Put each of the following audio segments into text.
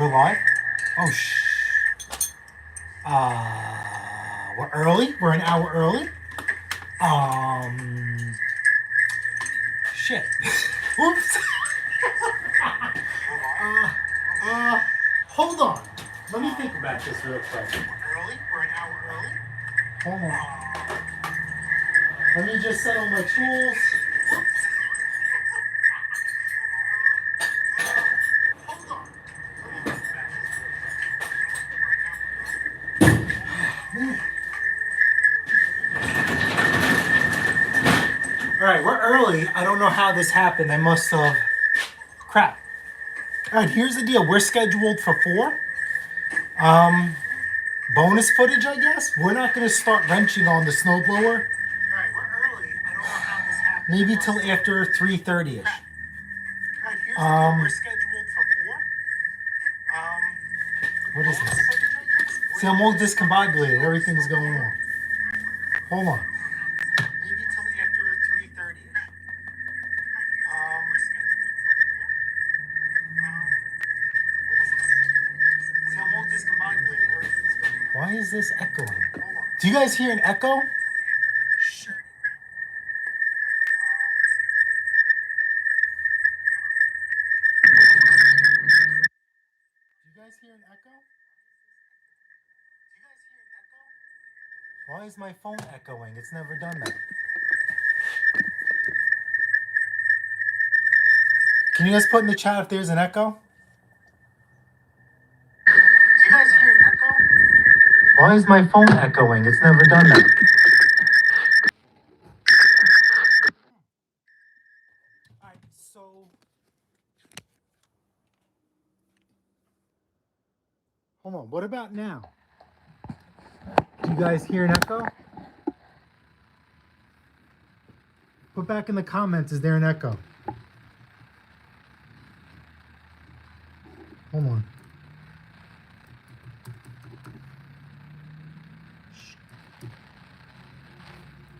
We're live? Oh, we're early? We're an hour early? Shit. Whoops. Hold on. Let me think about this real quick. We're early? We're an hour early? Hold on. Let me just settle my tools. Hold on. All right, we're early. I don't know how this happened. I must have... Crap. All right, here's the deal. We're scheduled for 4. Bonus footage, I guess. We're not going to start wrenching on the snowblower. All right, we're early. I don't know how this happened. Maybe till after 3:30ish. All right, here's the deal. We're scheduled for 4. What is this? See, I'm all discombobulated. Everything's going on. Hold on. Maybe till after 3:30ish. See, I'm all discombobulated. Everything's going on. Why is this echoing? Do you guys hear an echo? Shit. Do you guys hear an echo? Why is my phone echoing? It's never done that. Can you guys put in the chat if there's an echo? Do you guys hear an echo? Why is my phone echoing? It's never done that. Alright, so... Hold on, what about now? Do you guys hear an echo? Put back in the comments, is there an echo? Hold on.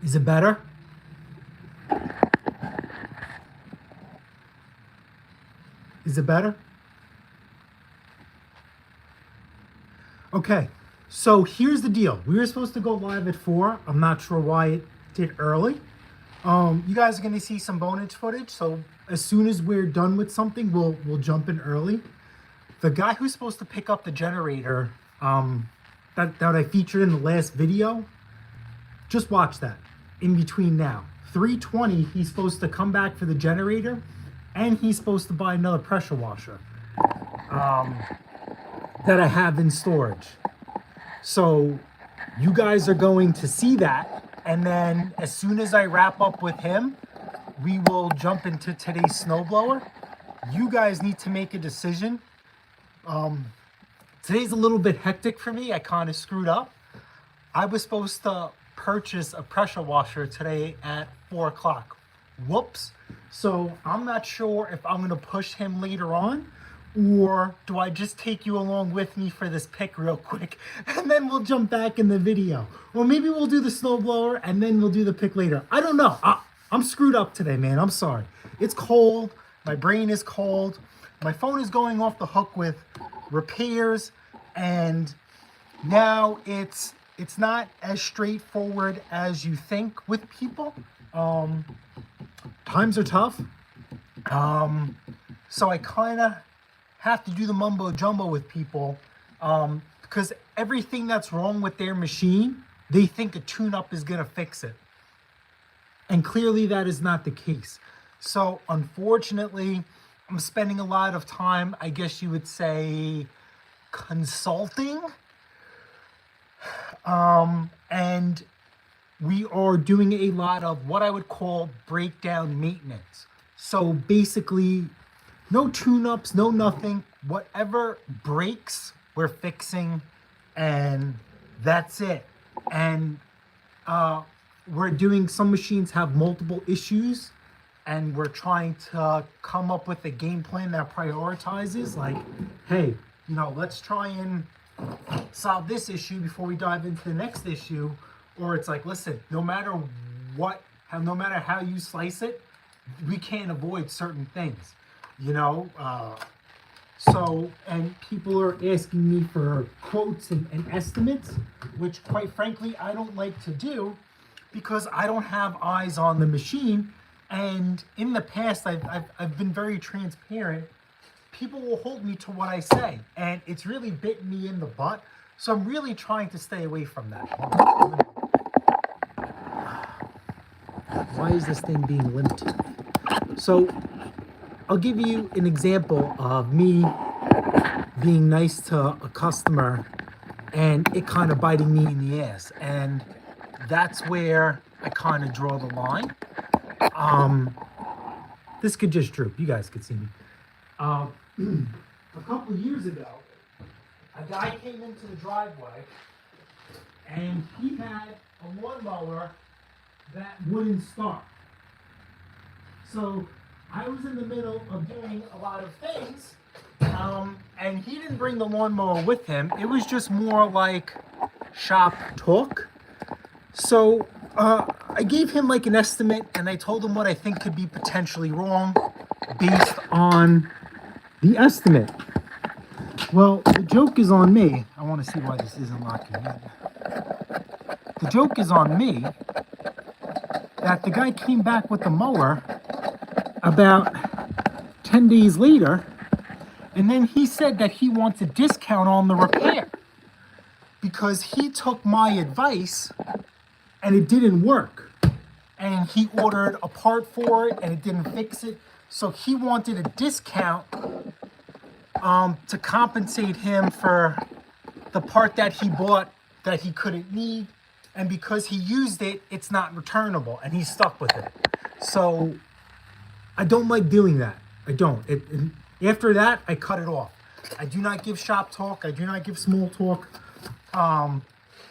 Is it better? Is it better? Okay, so here's the deal. We were supposed to go live at 4. I'm not sure why it did early. You guys are going to see some bonus footage. So as soon as we're done with something, we'll jump in early. The guy who's supposed to pick up the generator that I featured in the last video, just watch that in between now. 3:20, he's supposed to come back for the generator, and he's supposed to buy another pressure washer that I have in storage. So you guys are going to see that, and then as soon as I wrap up with him, we will jump into today's snowblower. You guys need to make a decision. Today's a little bit hectic for me. I kind of screwed up. I was supposed to purchase a pressure washer today at 4 o'clock. Whoops. So I'm not sure if I'm going to push him later on, or do I just take you along with me for this pick real quick, and then we'll jump back in the video. Or maybe we'll do the snowblower, and then we'll do the pick later. I don't know. I'm screwed up today, man. I'm sorry. It's cold. My brain is cold. My phone is going off the hook with repairs, and now it's not as straightforward as you think with people. Times are tough. So I kind of have to do the mumbo jumbo with people because everything that's wrong with their machine, they think a tune-up is going to fix it. And clearly that is not the case. So unfortunately, I'm spending a lot of time, I guess you would say, consulting. And we are doing a lot of what I would call breakdown maintenance. So basically, no tune-ups, no nothing. Whatever breaks, we're fixing, and that's it. And we're doing, some machines have multiple issues, and we're trying to come up with a game plan that prioritizes, like, hey, you know, let's try and solve this issue before we dive into the next issue. Or it's like, listen, no matter what, no matter how you slice it, we can't avoid certain things, you know? So, and people are asking me for quotes and estimates, which quite frankly, I don't like to do because I don't have eyes on the machine. And in the past, I've been very transparent. People will hold me to what I say, and it's really bitten me in the butt. So I'm really trying to stay away from that. Why is this thing being limited? So I'll give you an example of me being nice to a customer and it kind of biting me in the ass. And that's where I kind of draw the line. This could just droop. You guys could see me. A couple of years ago, a guy came into the driveway and he had a lawnmower that wouldn't start. So I was in the middle of doing a lot of things, and he didn't bring the lawnmower with him. It was just more like shop talk. So I gave him like an estimate, and I told him what I think could be potentially wrong based on the estimate. Well, the joke is on me. I want to see why this isn't locking in. The joke is on me that the guy came back with the mower about 10 days later, and then he said that he wants a discount on the repair because he took my advice and it didn't work. And he ordered a part for it and it didn't fix it. So he wanted a discount to compensate him for the part that he bought that he couldn't need. And because he used it, it's not returnable and he's stuck with it. So I don't like doing that. I don't. After that, I cut it off. I do not give shop talk. I do not give small talk.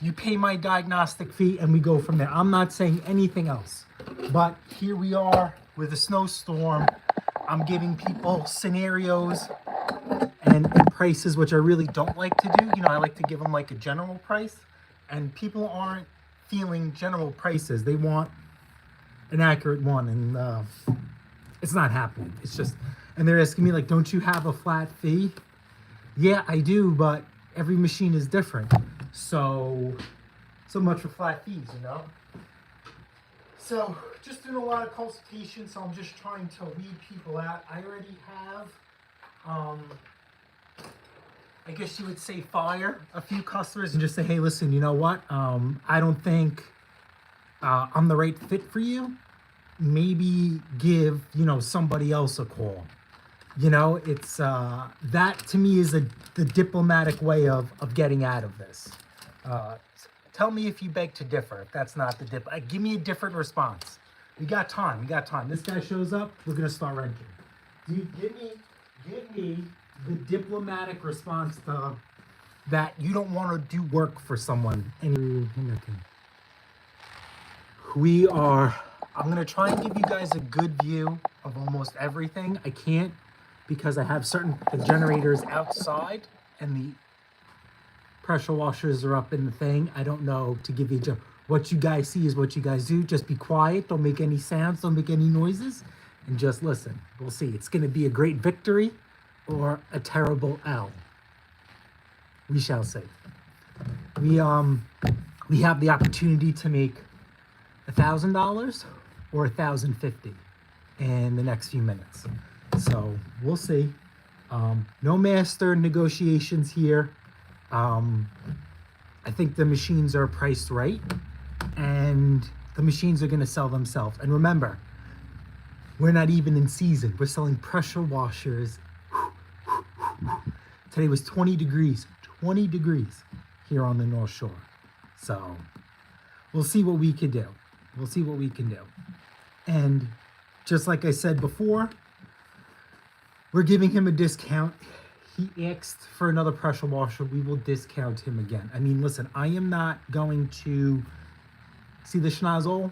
You pay my diagnostic fee and we go from there. I'm not saying anything else. But here we are with a snowstorm. I'm giving people scenarios and prices, which I really don't like to do. You know, I like to give them like a general price. And people aren't feeling general prices. They want an accurate one. And it's not happening. It's just, and they're asking me like, don't you have a flat fee? Yeah, I do, but every machine is different. So much for flat fees, you know? So just doing a lot of consultation. So I'm just trying to weed people out. I already have, I guess you would say fire a few customers and just say, hey, listen, you know what? I don't think I'm the right fit for you. Maybe give, you know, somebody else a call. You know, it's that to me is the diplomatic way of getting out of this. Tell me if you beg to differ. If that's not the give me a different response. We got time. We got time. This guy shows up. We're gonna start renting. Give me the diplomatic response to that you don't want to do work for someone. We are. I'm gonna try and give you guys a good view of almost everything. I can't because I have certain generators outside and the pressure washers are up in the thing. I don't know to give you what you guys see is what you guys do. Just be quiet. Don't make any sounds. Don't make any noises, and just listen. We'll see. It's gonna be a great victory or a terrible L. We shall see. We have the opportunity to make $1,000 or $1,050 in the next few minutes. So we'll see. No master negotiations here. I think the machines are priced right and the machines are going to sell themselves. And remember, we're not even in season. We're selling pressure washers. Today was 20 degrees here on the North Shore. So we'll see what we can do. We'll see what we can do. And just like I said before, we're giving him a discount. He asked for another pressure washer. We will discount him again. I mean, listen, I am not going to see the schnozzle.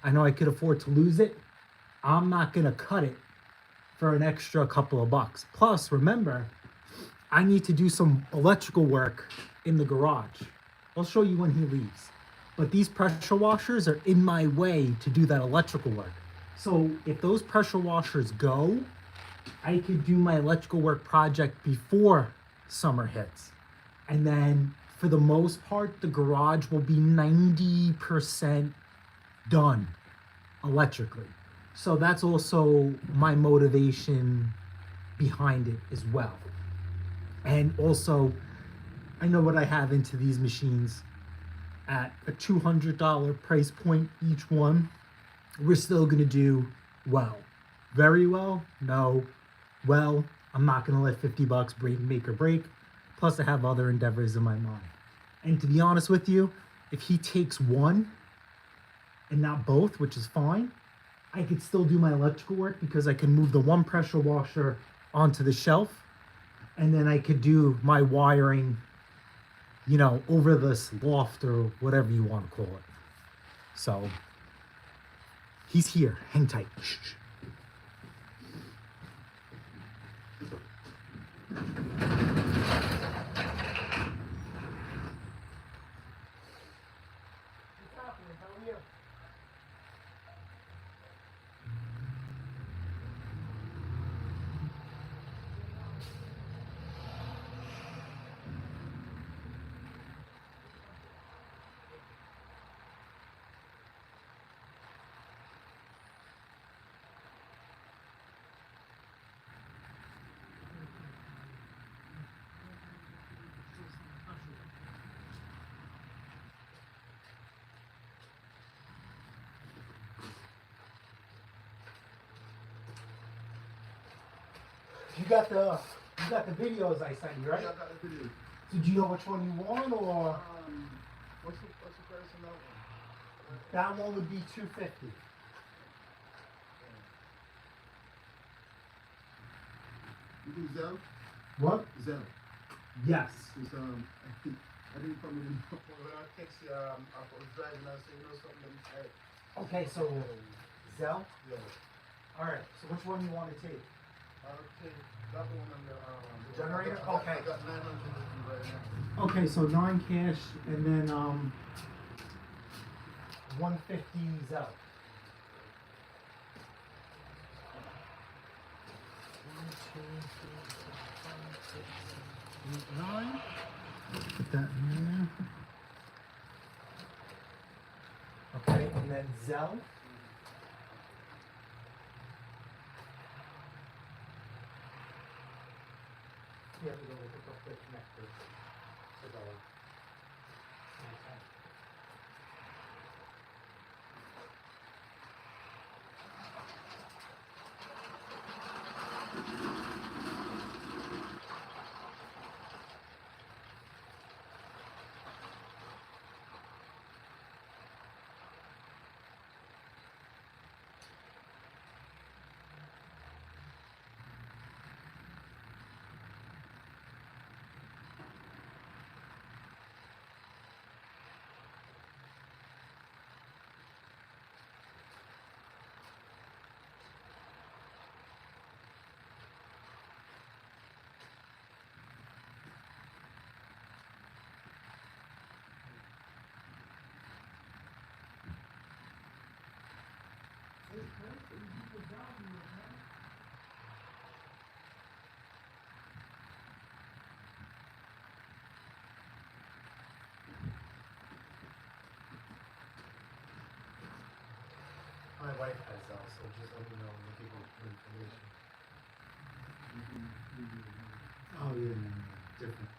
I know I could afford to lose it. I'm not going to cut it for an extra couple of bucks. Plus, remember, I need to do some electrical work in the garage. I'll show you when he leaves. But these pressure washers are in my way to do that electrical work. So if those pressure washers go, I could do my electrical work project before summer hits. And then for the most part, the garage will be 90% done electrically. So that's also my motivation behind it as well. And also, I know what I have into these machines at a $200 price point each one. We're still going to do well. Very well? No. Well, I'm not going to let 50 bucks make or break. Plus, I have other endeavors in my mind. And to be honest with you, if he takes one and not both, which is fine, I could still do my electrical work because I can move the one pressure washer onto the shelf, and then I could do my wiring, you know, over this loft or whatever you want to call it. So he's here. Hang tight. Shh, shh. You got the videos I sent you, right? Yeah, I got the video. So do you know which one you want, or What's the price on that one? that one would be $250? You do Zell? What? Zell. Yes. Since I didn't come in when I text you, I was driving, I said, you know something, Okay, so Zell. yeah. All right. So which one you want to take? I'll take that one and the Generator? Okay. I got 900 right now. Okay, so 9 cash and then 150 Zell. 1, 2, 3, 4, 5, 6, 7, 8, 9. Put that in there. Okay, and then Zell. Yeah, we go look up the connectors. So go. Okay. My wife has Zell, so just let me know when you give her information. Oh yeah, no, no, different.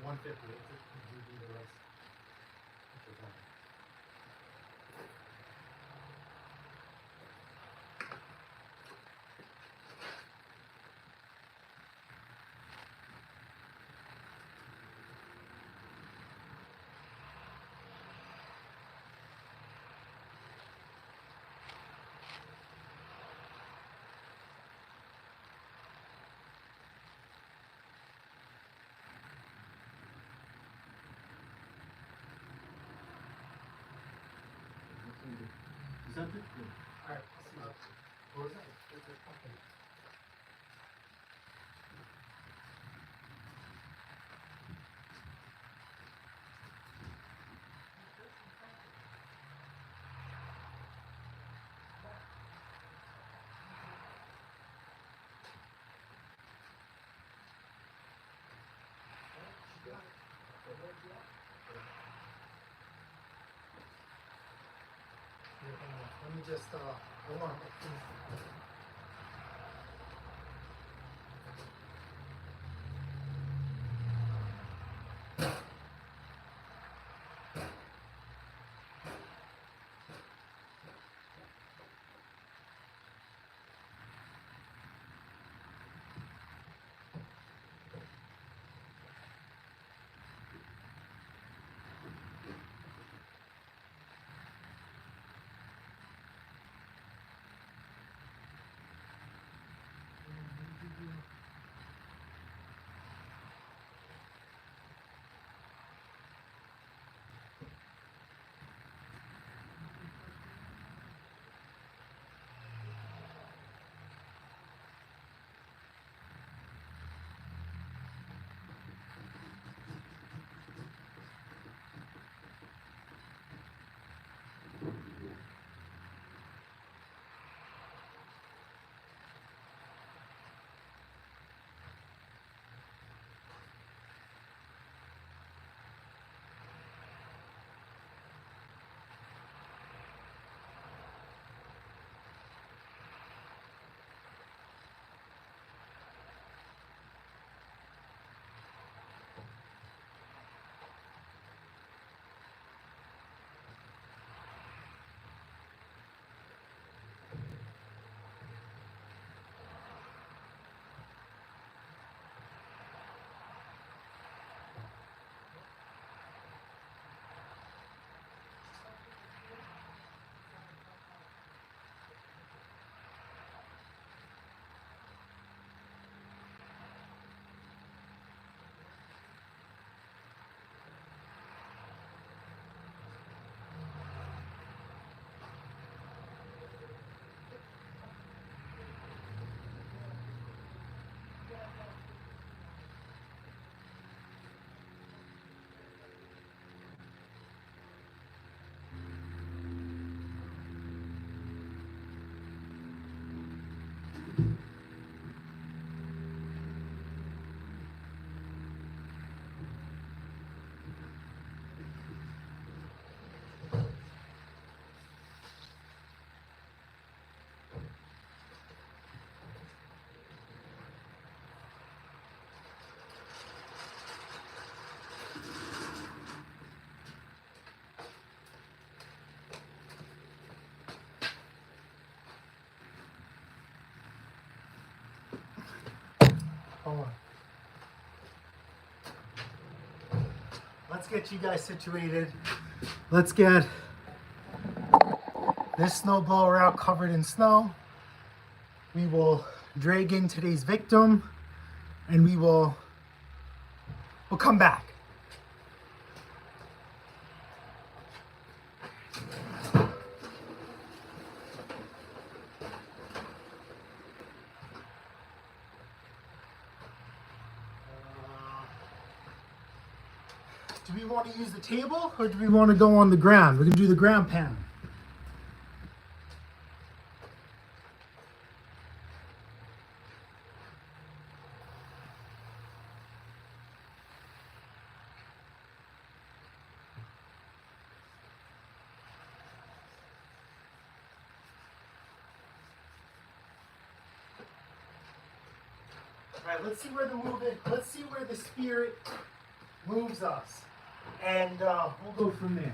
150. It's the rest. Is that it? All right. What was that? Okay. Let me just hold on. Hold on. Let's get you guys situated. Let's get this snowblower out covered in snow. We will drag in today's victim and we'll come back. Do we want to use the table or do we want to go on the ground? We can do the ground pan. All right, let's see where the movement, let's see where the spirit moves us. And we'll go from there.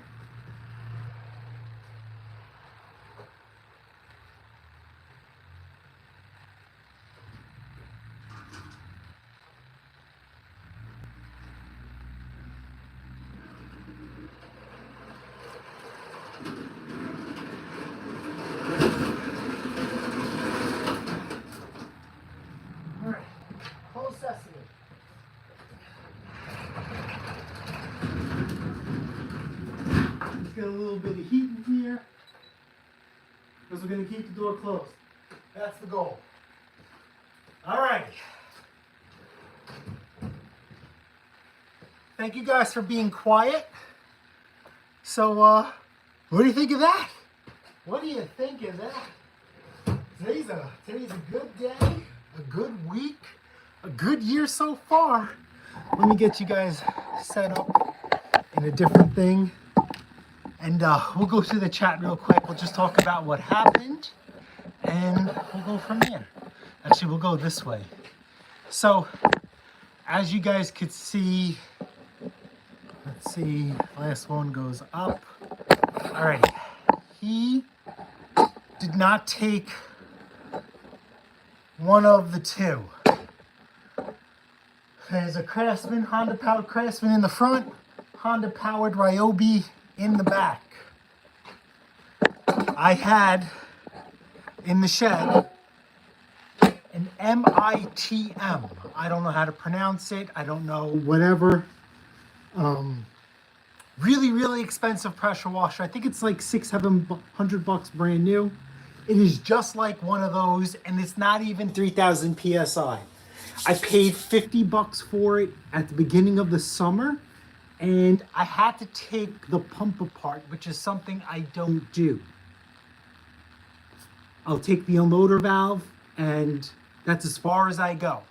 All right, close sesame. Let's get a little bit of heat in here because we're going to keep the door closed. That's the goal. All right. Thank you guys for being quiet. So, what do you think of that? What do you think of that? Today's a good day, a good week, a good year so far. Let me get you guys set up in a different thing. And we'll go through the chat real quick. We'll just talk about what happened and we'll go from there. Actually, we'll go this way. So, as you guys could see, let's see, last one goes up. All right, he did not take one of the two. There's a Craftsman, Honda powered Craftsman in the front, Honda powered Ryobi in the back. I had in the shed an MITM. I don't know how to pronounce it. I don't know whatever. Really, really expensive pressure washer. I think it's like $600-700 brand new. It is just like one of those, and it's not even 3,000 PSI. I paid $50 for it at the beginning of the summer, and I had to take the pump apart, which is something I don't do. I'll take the unloader valve, and that's as far as I go.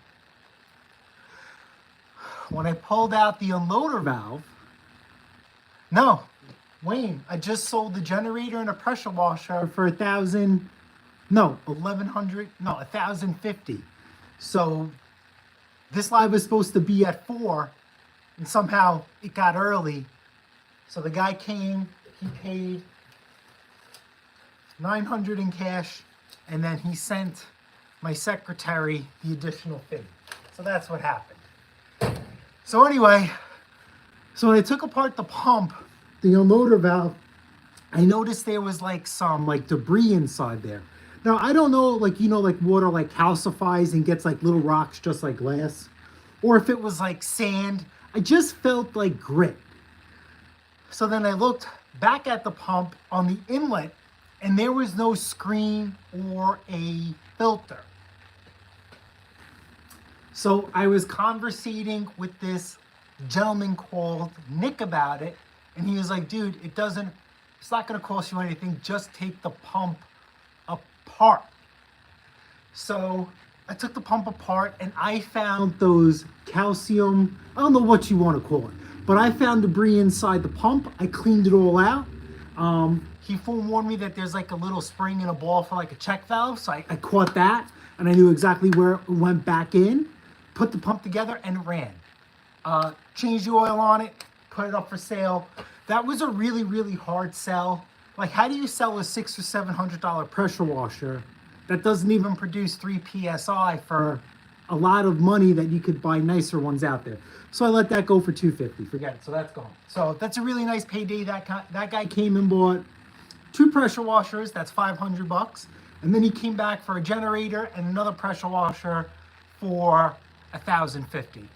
When I pulled out the unloader valve, no, Wayne, I just sold the generator and a pressure washer for $1,050. So this live was supposed to be at 4, and somehow it got early. So the guy came, he paid $900 in cash, and then he sent my secretary the additional fee. So that's what happened. So anyway, so when I took apart the pump, the unloader valve, I noticed there was like some debris inside there. Now I don't know, like water like calcifies and gets like little rocks just like glass, or if it was like sand. I just felt like grit. So then I looked back at the pump on the inlet, and there was no screen or a filter. So I was conversating with this gentleman called Nick about it, and he was like, dude, it's not gonna cost you anything, just take the pump apart. So I took the pump apart and I found those calcium, I don't know what you want to call it, but I found debris inside the pump. I cleaned it all out. He forewarned me that there's like a little spring and a ball for like a check valve, so I caught that and I knew exactly where it went back in, put the pump together and ran. Changed the oil on it, put it up for sale. That was a really, really hard sell. Like, how do you sell a $600 or $700 pressure washer that doesn't even produce 3 PSI for a lot of money that you could buy nicer ones out there? So I let that go for $250. Forget it. So that's gone. So that's a really nice payday. That guy came and bought 2 pressure washers. That's $500. And then he came back for a generator and another pressure washer for $1,050.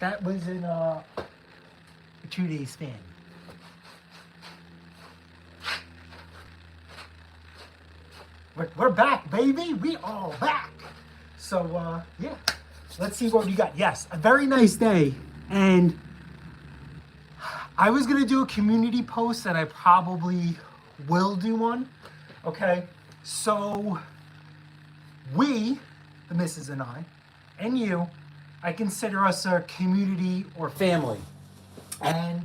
That was in a 2-day span. We're back, baby. We are back. So, yeah. Let's see what we got. Yes, a very nice day. And I was going to do a community post, and I probably will do one. Okay. So, we, the missus and I, and you, I consider us a community or family. And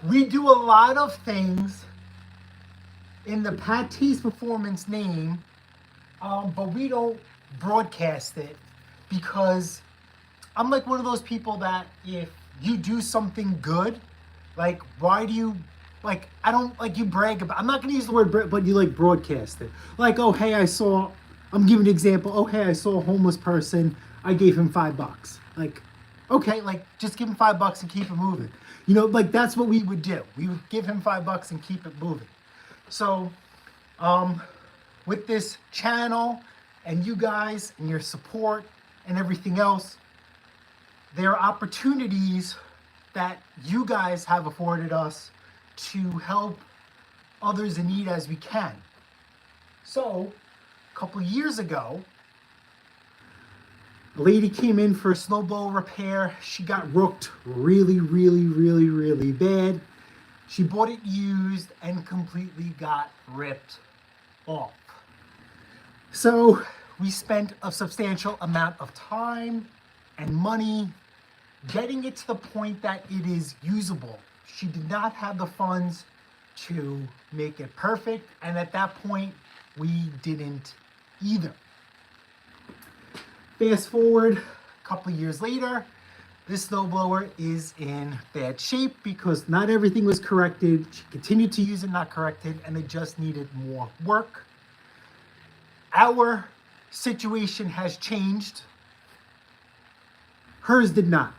we do a lot of things in the Patty's Performance name, but we don't broadcast it because I'm like one of those people that if you do something good, like why do you like I don't like you brag about I'm not gonna use the word but you like broadcast it. Like, oh hey, I'm giving an example, oh hey, I saw a homeless person, I gave him $5. Like, okay, like just give him $5 and keep it moving. You know, like that's what we would do. We would give him $5 and keep it moving. So with this channel and you guys and your support and everything else, there are opportunities that you guys have afforded us to help others in need as we can. So, a couple years ago, a lady came in for a snowblower repair. She got rooked really bad. She bought it used and completely got ripped off. So, we spent a substantial amount of time and money getting it to the point that it is usable. She did not have the funds to make it perfect, and at that point, we didn't either. Fast forward a couple of years later, this snowblower is in bad shape because not everything was corrected. She continued to use it, not corrected, and it just needed more work. Our situation has changed. Hers did not.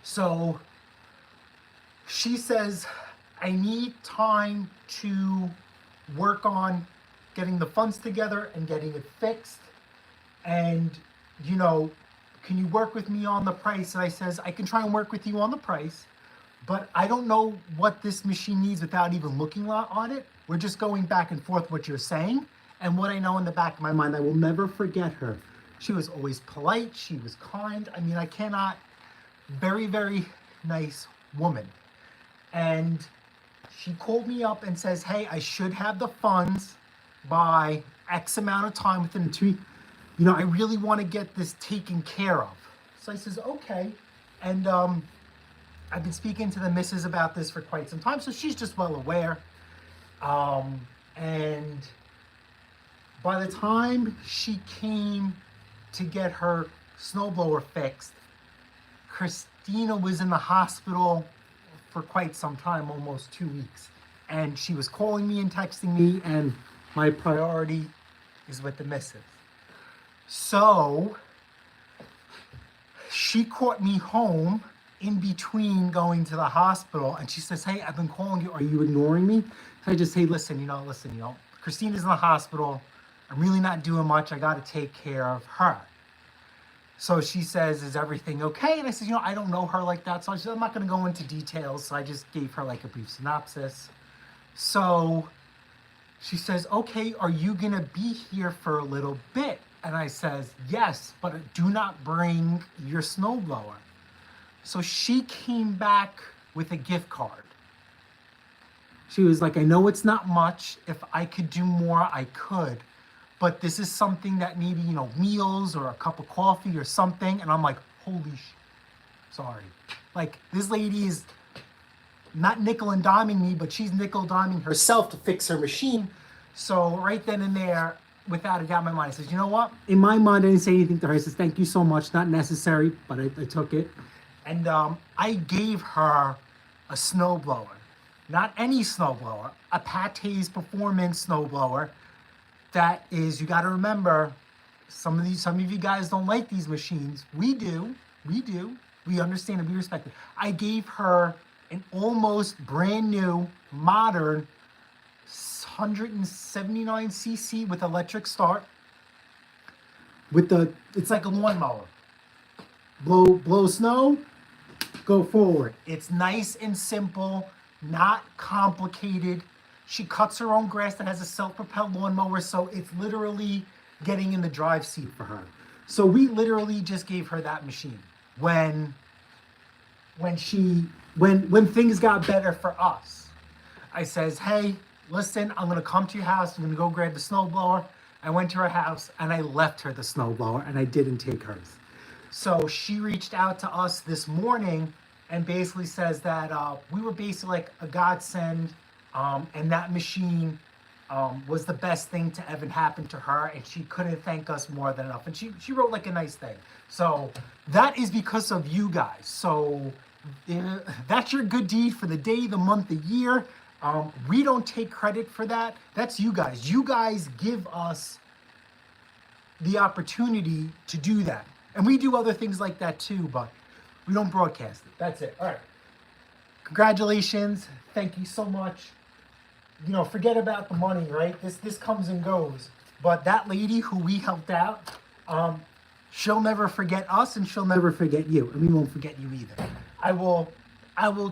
So she says, I need time to work on getting the funds together and getting it fixed. And, you know, can you work with me on the price? And I says, I can try and work with you on the price, but I don't know what this machine needs without even looking on it. We're just going back and forth what you're saying. And what I know in the back of my mind, I will never forget her. She was always polite. She was kind. I mean, I cannot, very nice woman. And she called me up and says, hey, I should have the funds by X amount of time within 2, you know, I really want to get this taken care of. So I says, okay. And I've been speaking to the missus about this for quite some time, so she's just well aware. And by the time she came to get her snowblower fixed, Christina was in the hospital for quite some time, almost 2 weeks. And she was calling me and texting me, and my priority is with the missus. So she caught me home in between going to the hospital, and she says, hey, I've been calling you. Are you ignoring me? So I just say, listen, Christina's in the hospital. I'm really not doing much. I got to take care of her. So she says, is everything okay? And I said, I don't know her like that. So I said, I'm not going to go into details. So I just gave her like a brief synopsis. So she says, okay, are you going to be here for a little bit? And I says, yes, but do not bring your snowblower. So she came back with a gift card. She was like, I know it's not much. If I could do more, I could. But this is something that maybe, meals or a cup of coffee or something. And I'm like, holy sorry. Like, this lady is not nickel and diming me, but she's nickel diming herself to fix her machine. So right then and there, without a doubt in my mind, I says, you know what? In my mind, I didn't say anything to her. I says, thank you so much. Not necessary, but I took it. And I gave her a snowblower. Not any snowblower, a Pate's Performance snowblower. That is, you got to remember, some of you guys don't like these machines. We do. We understand and we respect it. I gave her an almost brand new, modern 179cc with electric start. It's like a lawnmower. Blow snow, go forward. It's nice and simple, not complicated. She cuts her own grass that has a self-propelled lawnmower, so it's literally getting in the drive seat for her. So we literally just gave her that machine when things got better for us. I says, hey, listen, I'm gonna come to your house, I'm gonna go grab the snowblower. I went to her house and I left her the snowblower and I didn't take hers. So she reached out to us this morning and basically says that we were basically like a godsend. And that machine was the best thing to ever happen to her, and she couldn't thank us more than enough. And she wrote like a nice thing. So that is because of you guys. So that's your good deed for the day, the month, the year. We don't take credit for that. That's you guys. You guys give us the opportunity to do that. And we do other things like that too, but we don't broadcast it. That's it. All right. Congratulations. Thank you so much. You know, forget about the money, right? This comes and goes. But that lady who we helped out, she'll never forget us and she'll never forget you. And we won't forget you either. I will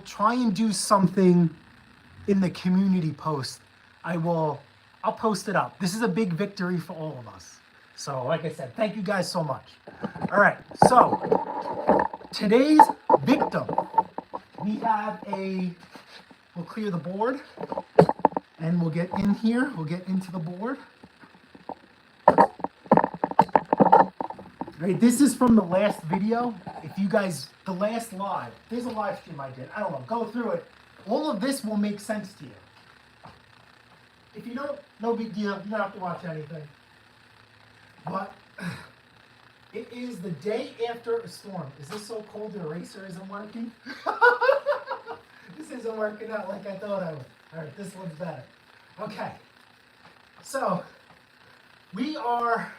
try and do something in the community post. I'll post it up. This is a big victory for all of us. So, like I said, thank you guys so much. All right, so today's victim, we have we'll clear the board and we'll get in here. We'll get into the board. All right, this is from the last video. If you guys, the last live, there's a live stream I did. I don't know, go through it. All of this will make sense to you. If you don't, no big deal. You don't have to watch anything. But it is the day after a storm. Is this so cold the eraser isn't working? This isn't working out like I thought I would. All right, this one's better. Okay. So we are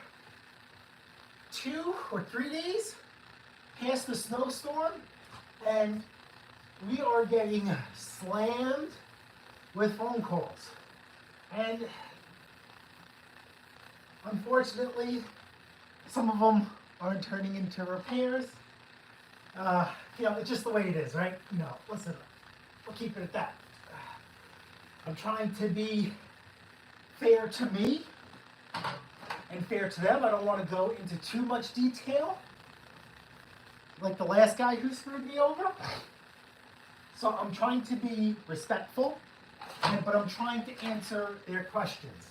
2 or 3 days past the snowstorm, and we are getting slammed with phone calls. And unfortunately, some of them aren't turning into repairs. You know, it's just the way it is, right? You know, listen, we'll keep it at that. I'm trying to be fair to me and fair to them. I don't want to go into too much detail, like the last guy who screwed me over. So I'm trying to be respectful, but I'm trying to answer their questions.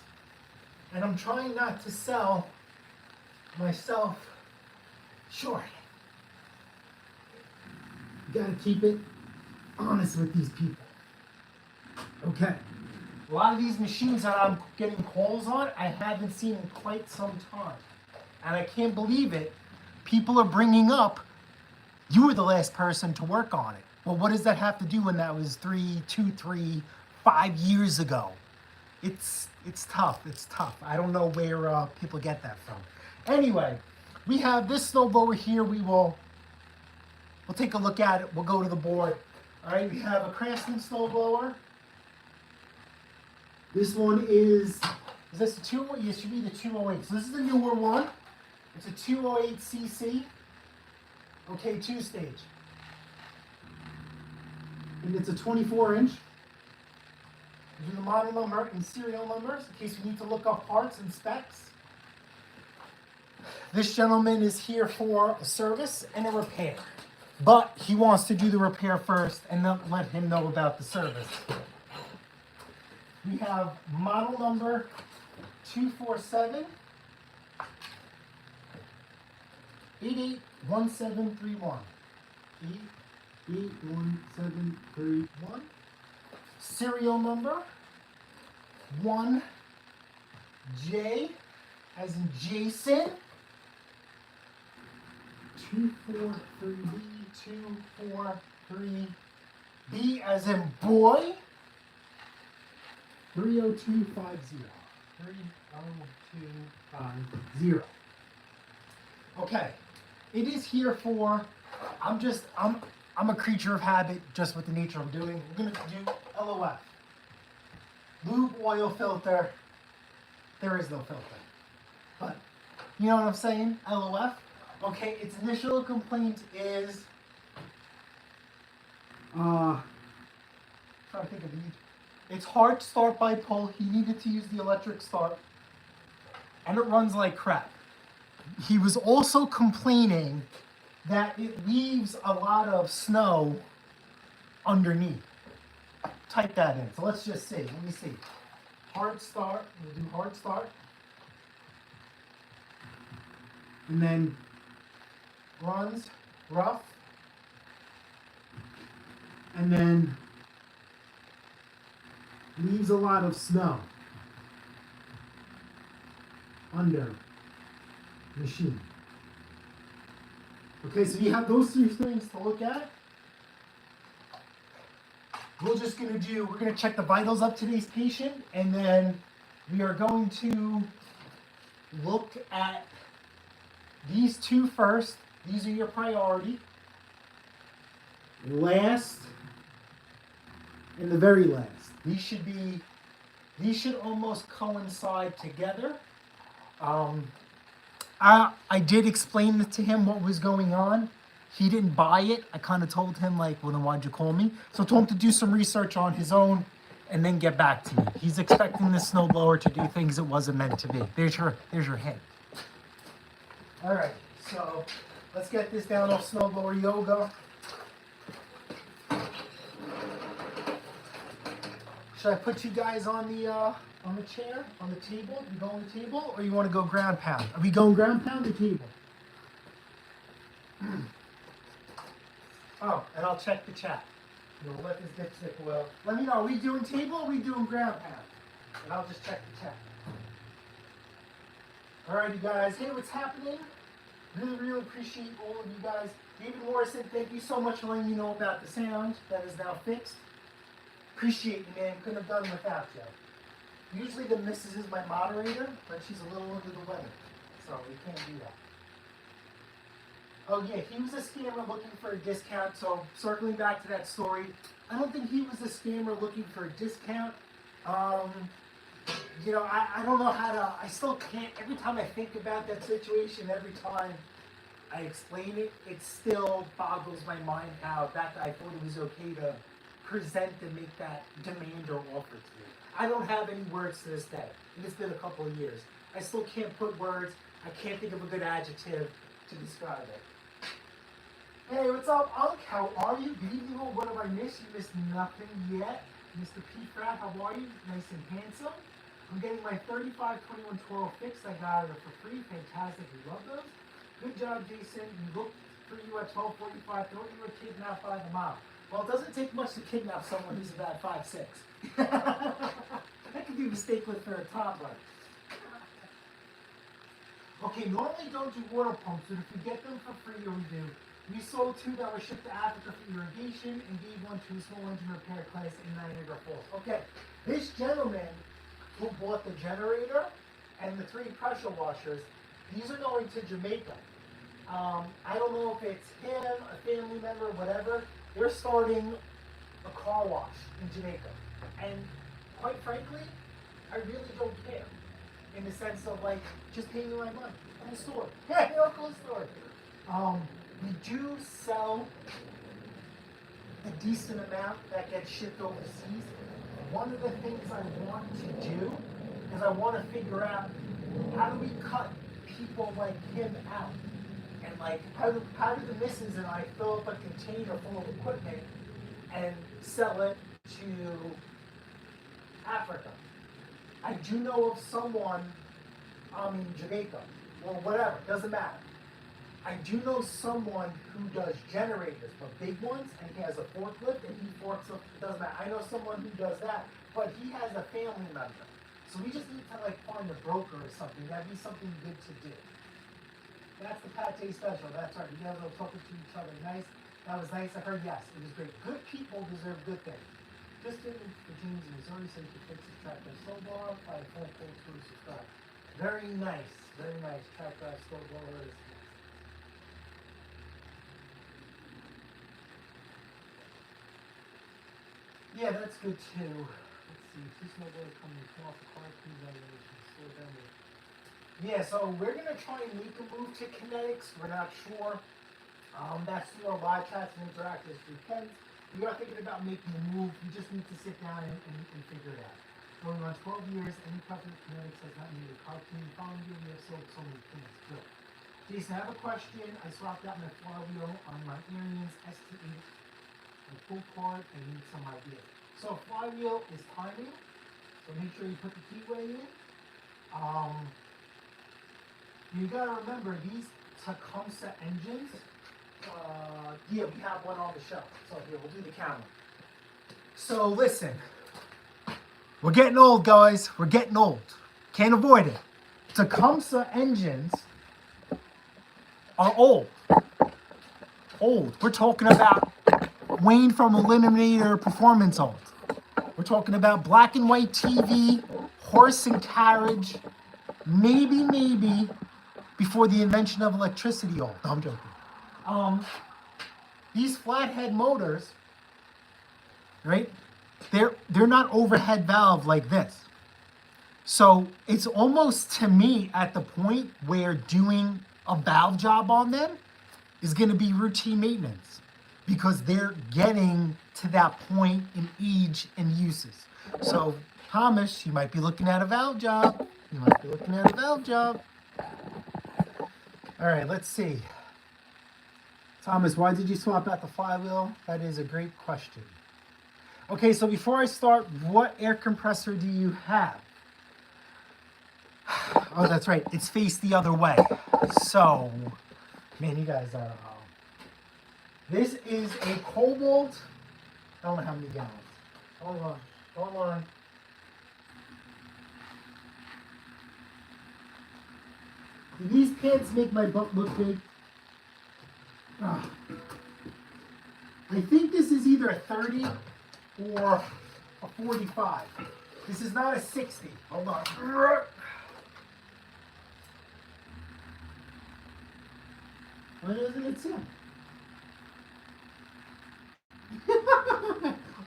And I'm trying not to sell myself short. You gotta keep it honest with these people. Okay. A lot of these machines that I'm getting calls on, I haven't seen in quite some time. And I can't believe it. People are bringing up, you were the last person to work on it. Well, what does that have to do when that was 5 years ago? It's tough. It's tough. I don't know where people get that from. Anyway, we have this snowblower here. We'll take a look at it. We'll go to the board. All right, we have a Craftsman snowblower. This one is this a 208? It should be the 208. So this is the newer one. It's a 208 cc. Okay, 2-stage. And it's a 24-inch. Do the model number and serial numbers in case we need to look up parts and specs. This gentleman is here for a service and a repair, but he wants to do the repair first and then let him know about the service. We have model number 247 881731. 881731. Serial number 1J as in Jason 243B as in boy 30250. 30250. Okay, it is here for. I'm a creature of habit, just with the nature I'm doing. We're gonna do LOF. Lube oil filter. There is no filter. But, you know what I'm saying? LOF. Okay, its initial complaint is, trying to think of the, it's hard start by pull. He needed to use the electric start. And it runs like crap. He was also complaining that it leaves a lot of snow underneath. Type that in. So let's just see. Let me see. Hard start. We'll do hard start. And then runs rough. And then leaves a lot of snow. under machine. Okay, so you have those three things to look at. We're gonna check the vitals of today's patient, and then we are going to look at these two first. These are your priority. Last, and the very last. These should almost coincide together. I did explain to him what was going on. He didn't buy it. I kind of told him, like, well, then why'd you call me? So I told him to do some research on his own and then get back to me. He's expecting the snowblower to do things it wasn't meant to be. There's your hint. All right, so let's get this down off snowblower yoga. Should I put you guys on the chair, on the table? You go on the table, or you want to go ground pound? Are we going ground pound or table? Oh, and I'll check the chat. We'll let this dipstick well. Let me know, are we doing table or are we doing ground pound? And I'll just check the chat. All right, you guys. Hey, what's happening? Really appreciate all of you guys. David Morrison, thank you so much for letting me know about the sound that is now fixed. Appreciate you, man. Couldn't have done it without you. Usually the missus is my moderator, but she's a little under the weather, so we can't do that. Oh yeah, he was a scammer looking for a discount, so circling back to that story, I don't think he was a scammer looking for a discount. You know, I don't know how to, I still can't, every time I think about that situation, every time I explain it, it still boggles my mind how that I thought it was okay to present and make that demand or offer to me. I don't have any words to this day, and it's been a couple of years. I still can't put words, I can't think of a good adjective to describe it. Hey, what's up, Unk? How are you? Good evening. What have I missed? You missed nothing yet. Mr. P. Frat, how are you? Nice and handsome. I'm getting my 35-21-12 fixed. I got it for free. Fantastic. We love those. Good job, Jason. You looked for you at 12:45. Thought you were kidnapped by the mob. Well, it doesn't take much to kidnap someone who's about 5'6". That could be mistaken for a toddler. Okay, normally don't do water pumps, but if we get them for free, or we do. We sold 2 that were shipped to Africa for irrigation and gave 1 to a small engine repair class in Niagara Falls. Okay, this gentleman who bought the generator and the 3 pressure washers, these are going to Jamaica. I don't know if it's him, a family member, whatever. They're starting a car wash in Jamaica. And quite frankly, I really don't care. In the sense of, like, just pay me my money. I'm a store. Yeah, you're a cool store. We do sell a decent amount that gets shipped overseas. One of the things I want to do is I want to figure out how do we cut people like him out, and like how do the missus and I fill up a container full of equipment and sell it to Africa. I do know of someone in Jamaica or whatever, doesn't matter. I do know someone who does generators, but big ones, and he has a forklift and he forks up, it doesn't matter. I know someone who does that, but he has a family member. So we just need to like find a broker or something. That'd be something good to do. That's the pate special, that's right. You guys are talking to each other nice. That was nice. I heard yes, it was great. Good people deserve good things. Just in for James in Missouri so he could fix his track by Snowblower, by a phone call to subscribe. Very nice, track by Snowblower is nice. Yeah, that's good too. Let's see, 2 snowblowers coming off the car, please evaluation, slow down there. Yeah, so we're gonna try and make a move to kinetics. We're not sure. That's through our live chats and interactive weekends. We are thinking about making a move. We just need to sit down and figure it out. Going on 12 years, any company kinetics has not needed a car clean. Following year, we have sold so many things. Good. Jason, I have a question. I swapped out my flywheel on my Arians ST8. The full part and need some ideas. So flywheel is timing, so make sure you put the keyway in. You gotta remember these Tecumseh engines. Yeah, we have one on the shelf. So here, we'll do the camera. So listen, we're getting old, guys. We're getting old. Can't avoid it. Tecumseh engines are old. Old. We're talking about Wayne from Eliminator Performance old. We're talking about black and white TV, horse and carriage, maybe before the invention of electricity old. No, I'm joking. These flathead motors, right? They're not overhead valve like this. So it's almost to me at the point where doing a valve job on them is going to be routine maintenance because they're getting to that point in age and uses. So Thomas, you might be looking at a valve job. You might be looking at a valve job. All right, let's see. Thomas, why did you swap out the flywheel? That is a great question. Okay, so before I start, what air compressor do you have? Oh, that's right. It's faced the other way. So, man, you guys are... this is a Cobalt... I don't know how many gallons. Hold on. Do these pants make my butt look big? I think this is either a 30 or a 45. This is not a 60. Hold on. Why doesn't it sound?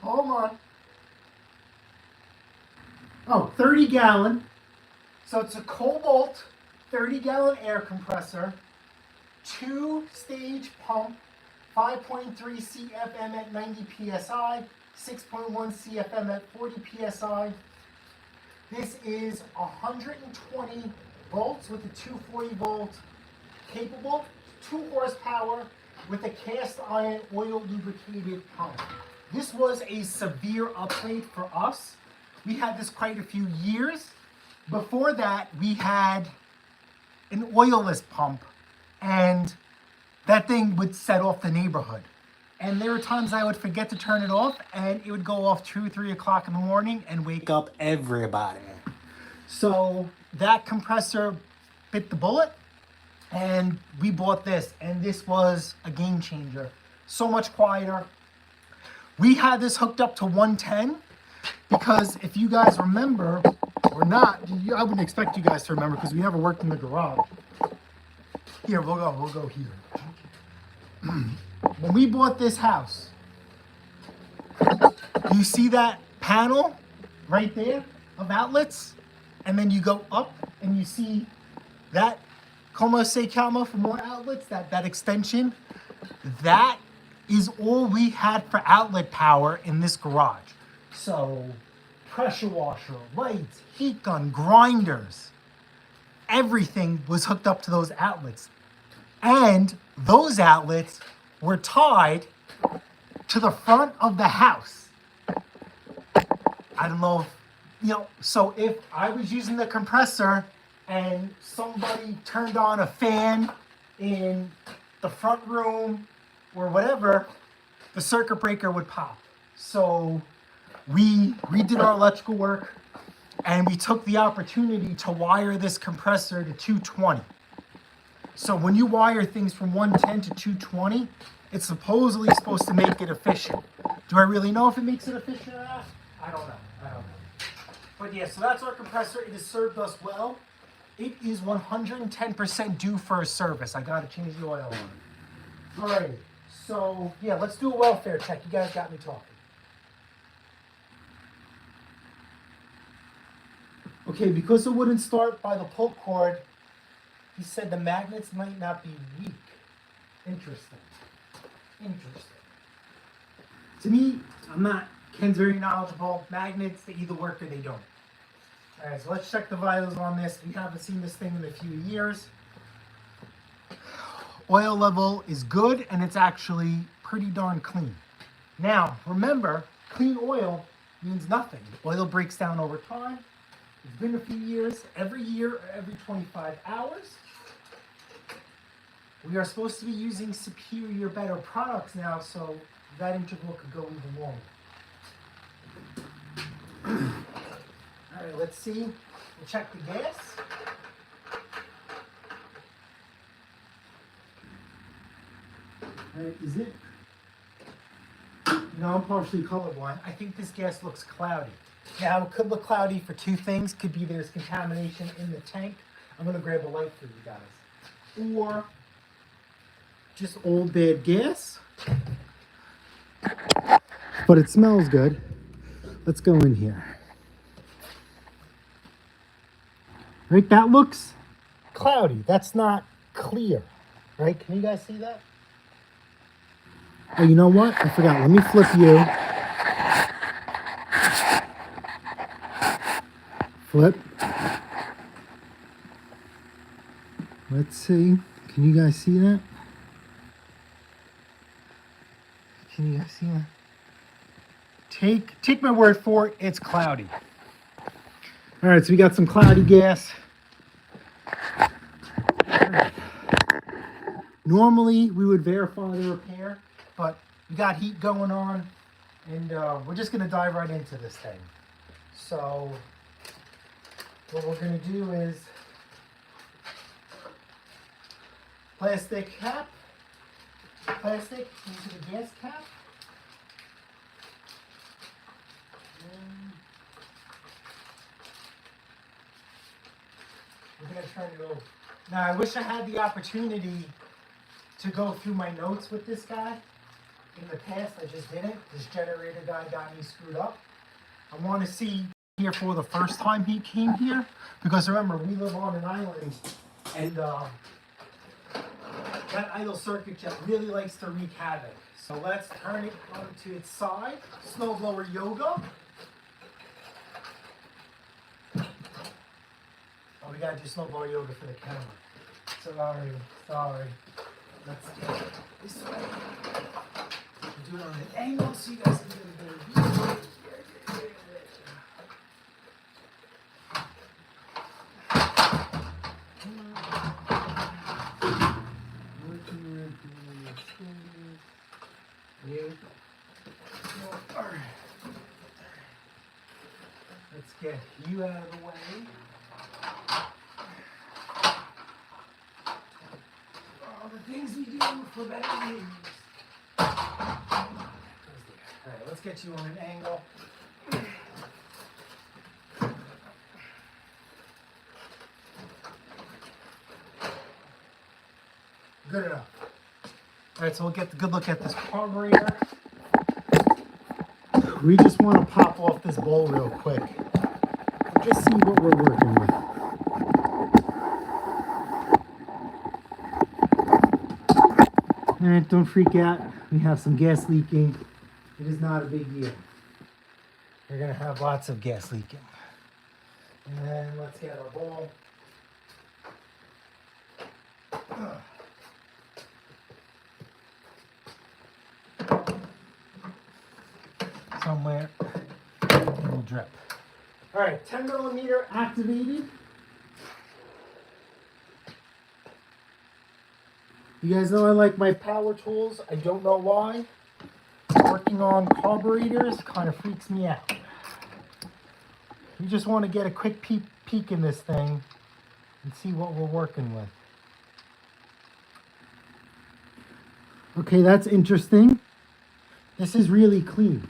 Hold on. Oh, 30 gallon. So it's a Cobalt 30-gallon air compressor, 2-stage pump, 5.3 CFM at 90 PSI, 6.1 CFM at 40 PSI. This is 120 volts with a 240 volt capable, 2 horsepower with a cast iron oil lubricated pump. This was a severe upgrade for us. We had this quite a few years. Before that, we had an oilless pump, and that thing would set off the neighborhood. And there were times I would forget to turn it off, and it would go off 2, 3 o'clock in the morning and wake up everybody. So that compressor bit the bullet, and we bought this, and this was a game changer. So much quieter. We had this hooked up to 110 because if you guys remember, or not, I wouldn't expect you guys to remember because we never worked in the garage. Here, we'll go here. When we bought this house, you see that panel right there of outlets? And then you go up and you see that como se llama for more outlets, that extension. That is all we had for outlet power in this garage. So pressure washer, lights, heat gun, grinders, everything was hooked up to those outlets. And those outlets were tied to the front of the house. I don't know if, so if I was using the compressor and somebody turned on a fan in the front room or whatever, the circuit breaker would pop. So we redid our electrical work and we took the opportunity to wire this compressor to 220. So when you wire things from 110 to 220, it's supposedly supposed to make it efficient. Do I really know if it makes it efficient or not? I don't know. But yeah, so that's our compressor. It has served us well. It is 110% due for a service. I gotta change the oil on it. Alrighty, so yeah, let's do a welfare check. You guys got me talking. Okay, because it wouldn't start by the pull cord, he said the magnets might not be weak. Interesting. To me, Ken's very knowledgeable. Magnets, they either work or they don't. All right, so let's check the vitals on this. We haven't seen this thing in a few years. Oil level is good, and it's actually pretty darn clean. Now, remember, clean oil means nothing. Oil breaks down over time. It's been a few years, every year or every 25 hours. We are supposed to be using superior, better products now, so that interval could go even longer. All right, let's see. We'll check the gas. Right, is it? No, I'm partially colorblind. I think this gas looks cloudy. Now, it could look cloudy for two things. Could be there's contamination in the tank. I'm going to grab a light for you guys. Or just old bad gas. But it smells good. Let's go in here. Right, that looks cloudy. That's not clear. Right, can you guys see that? Oh, you know what? I forgot. Let me flip you. Flip. Let's see. Can you guys see that? Can you guys see that? Take my word for it, it's cloudy. All right, so we got some cloudy gas. Normally, we would verify the repair, but we got heat going on, and we're just going to dive right into this thing. So, what we're going to do is plastic cap, plastic into the gas cap. And we're going to turn it over. Now, I wish I had the opportunity to go through my notes with this guy. In the past, I just didn't. This generator guy got me screwed up. I want to see here for the first time he came here, because remember, we live on an island, and that idle circuit jet really likes to wreak havoc. So let's turn it onto its side. Snowblower yoga. Oh, we gotta do snowblower yoga for the camera. Sorry. Let's get it this way. We'll do it on an angle so you guys can get a better view. Let's get you out of the way. All the things we do for better news. Alright, let's get you on an angle. Good enough. Alright, so we'll get a good look at this carburetor. We just want to pop off this bowl real quick. Just see what we're working with. Alright, don't freak out. We have some gas leaking. It is not a big deal. We're going to have lots of gas leaking. And then let's get our bowl. Somewhere it will drip. All right, 10 millimeter activated. You guys know I like my power tools. I don't know why. Working on carburetors kind of freaks me out. You just want to get a quick peek in this thing and see what we're working with. Okay, that's interesting. This is really clean.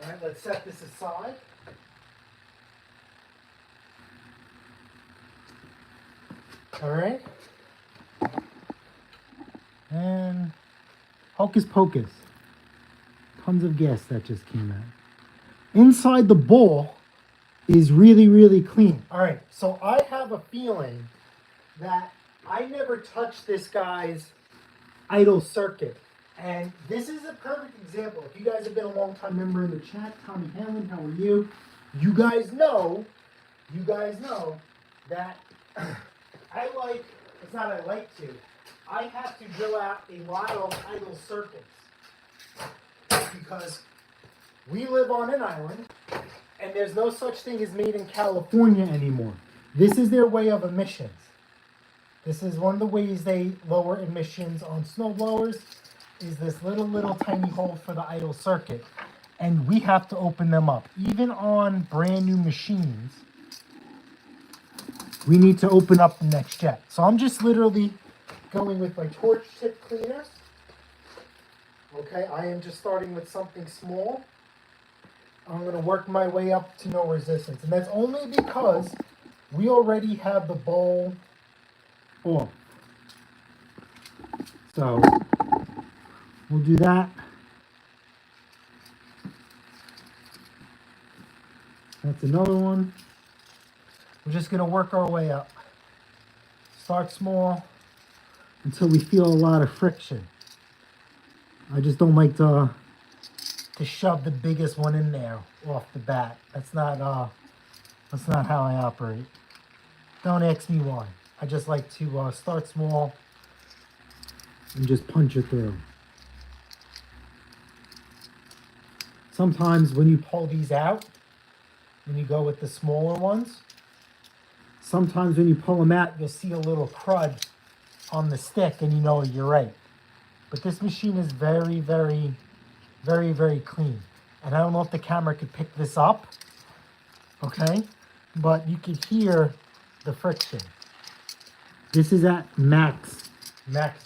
All right, let's set this aside. All right. And hocus pocus. Tons of gas that just came out. Inside the bowl is really, really clean. All right, so I have a feeling that I never touched this guy's idle circuit. And this is a perfect example. If you guys have been a long time member in the chat, Tommy Hanlon, how are you? You guys know that I have to drill out a lot of idle circuits because we live on an island and there's no such thing as made in California anymore. This is their way of emissions. This is one of the ways they lower emissions on snowblowers is this little tiny hole for the idle circuit. And we have to open them up. Even on brand new machines, we need to open up the next jet. So I'm just literally going with my torch tip cleaner. Okay, I am just starting with something small. I'm going to work my way up to no resistance. And that's only because we already have the bowl off. So we'll do that. That's another one. We're just going to work our way up. Start small until we feel a lot of friction. I just don't like to shove the biggest one in there off the bat. That's not how I operate. Don't ask me why. I just like to start small and just punch it through. Sometimes when you pull these out, when you go with the smaller ones, sometimes when you pull them out, you'll see a little crud on the stick and you know you're right. But this machine is very, very, very, very clean. And I don't know if the camera could pick this up, okay? But you could hear the friction. This is at max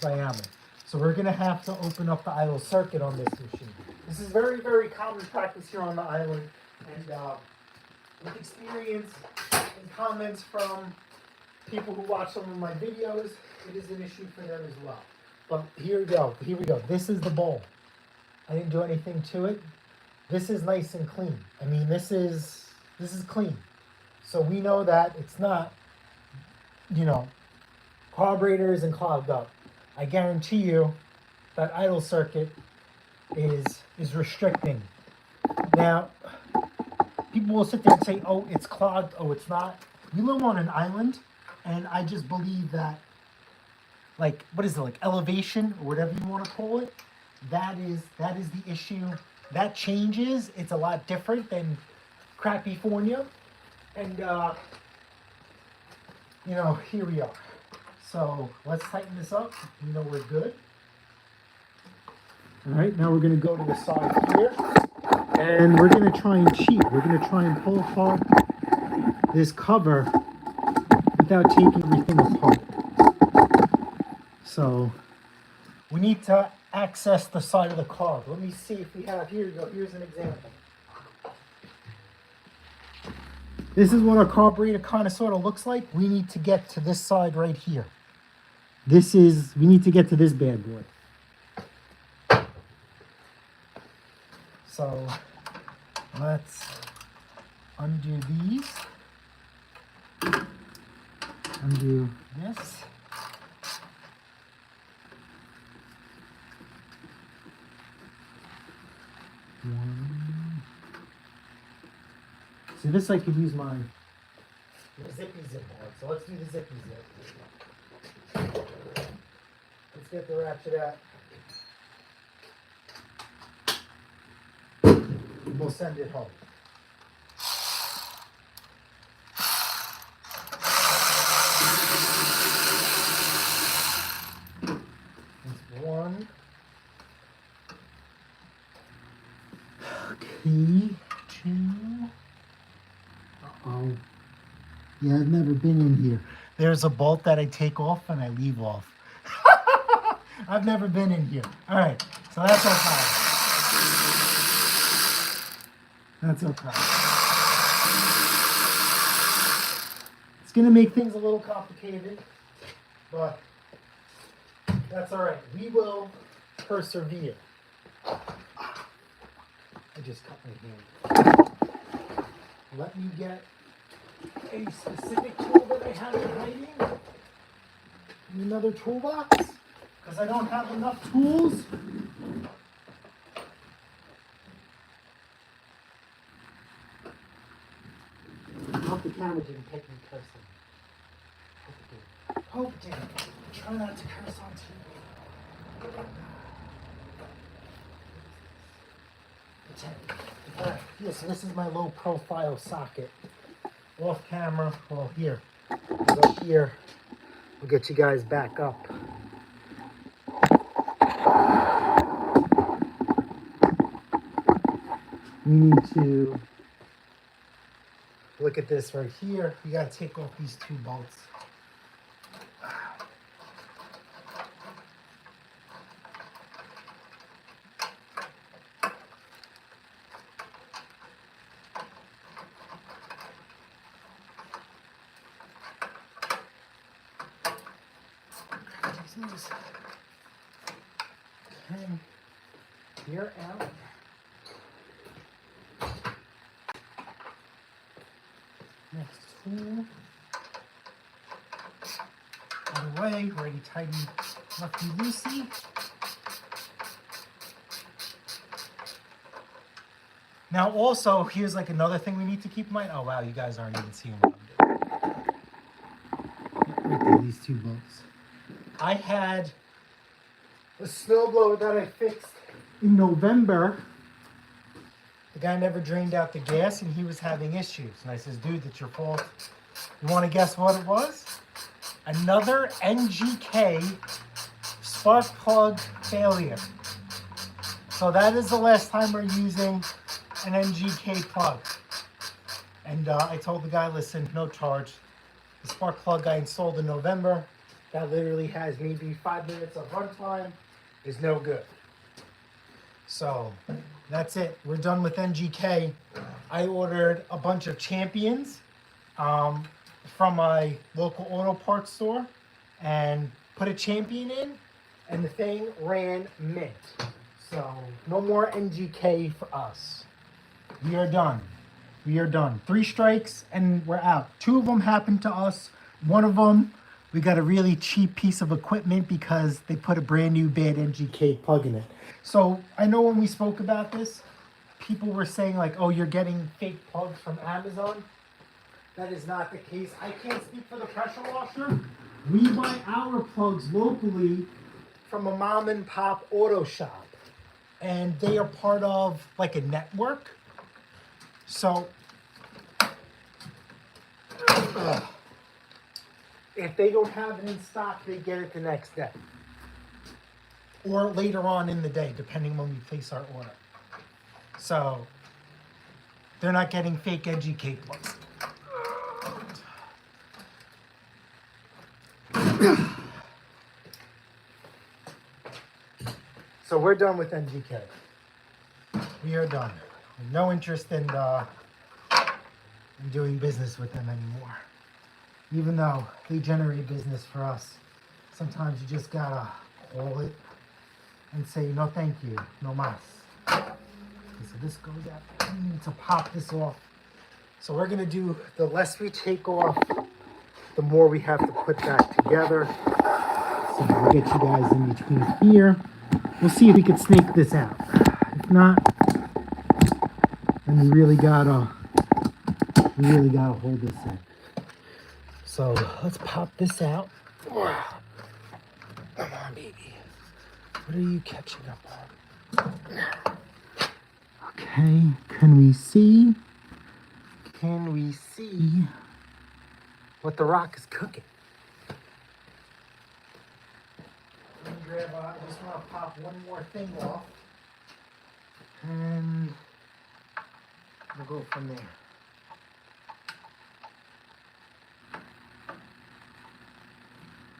diameter. So we're gonna have to open up the idle circuit on this machine. This is very, very common practice here on the island. And with experience and comments from people who watch some of my videos, it is an issue for them as well. But here we go. This is the bowl. I didn't do anything to it. This is nice and clean. I mean, this is clean. So we know that it's not, you know, carburetor isn't clogged up. I guarantee you that idle circuit is restricting. Now, people will sit there and say, oh, it's clogged, oh, it's not. We live on an island, and I just believe that, like, what is it, like elevation, or whatever you want to call it, that is the issue. That changes. It's a lot different than Crappyfornia. And, you know, here we are. So let's tighten this up. We know we're good. All right, now we're going to go to the side here. And we're going to try and cheat. We're going to try and pull apart this cover without taking everything apart. So we need to access the side of the car. Let me see if we have, here you go, here's an example. This is what a carburetor kind of sort of looks like. We need to get to this side right here. We need to get to this bad boy. So let's undo these. Undo this. One. See, this I could use my zippy zip on. So let's do the zippy zip. Let's get the ratchet out. We'll send it home. That's one. Okay, two. Uh-oh. Yeah, I've never been in here. There's a bolt that I take off and I leave off. I've never been in here. All right, so that's okay. That's okay. It's going to make things a little complicated, but that's all right. We will persevere. I just cut my hand. Let me get a specific tool that I have in hiding in another toolbox, because I don't have enough tools. I hope the camera didn't take me cursing. Hope it didn't. Try not to curse on TV. Alright, yeah, so this is my low profile socket. Off camera, well here. I'll go here. We'll get you guys back up. We need to look at this right here. You gotta take off these two bolts. these. Okay. Here out. Next tool. Out of the way, already tightened lefty loosey. Now also, here's like another thing we need to keep in mind. Oh wow, you guys aren't even seeing what I'm doing. Right there, these two bolts. I had a snowblower that I fixed in November. The guy never drained out the gas and he was having issues. And I says, dude, that's your fault. You want to guess what it was? Another NGK spark plug failure. So that is the last time we're using an NGK plug. And I told the guy, listen, no charge. The spark plug I installed in November, that literally has maybe 5 minutes of runtime, is no good. So that's it. We're done with NGK. I ordered a bunch of Champions from my local auto parts store and put a Champion in, and the thing ran mint. So no more NGK for us. We are done. We are done. 3 strikes and we're out. 2 of them happened to us. 1 of them, we got a really cheap piece of equipment because they put a brand new bad NGK plug in it. So I know when we spoke about this, people were saying like, oh, you're getting fake plugs from Amazon. That is not the case. I can't speak for the pressure washer. We buy our plugs locally from a mom and pop auto shop. And they are part of like a network. So if they don't have it in stock, they get it the next day. Or later on in the day, depending when we place our order. So they're not getting fake NGK plugs. So we're done with NGK. We are done. No interest in doing business with them anymore. Even though they generate business for us, sometimes you just gotta call it and say, no thank you, no mas. Okay, so this goes out. We need to pop this off. So we're gonna do, the less we take off, the more we have to put back together. So we'll get you guys in between here. We'll see if we can snake this out. If not, then we really gotta hold this in. So let's pop this out. Come on, baby. What are you catching up on? Okay, can we see? Can we see what the rock is cooking? Let me grab, I just want to pop one more thing off. And we'll go from there.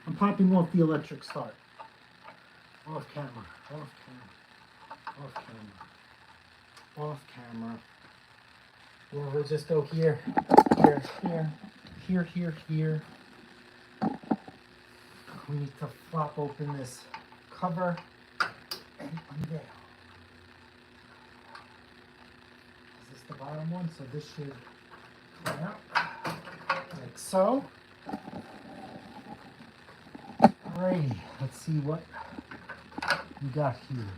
I'm popping off the electric start. Off camera, off camera, off camera, off camera. Or we'll just go here, here, here, here, here, here. We need to flop open this cover and unveil. Is this the bottom one? So this should come out like so. Alrighty, let's see what we got here.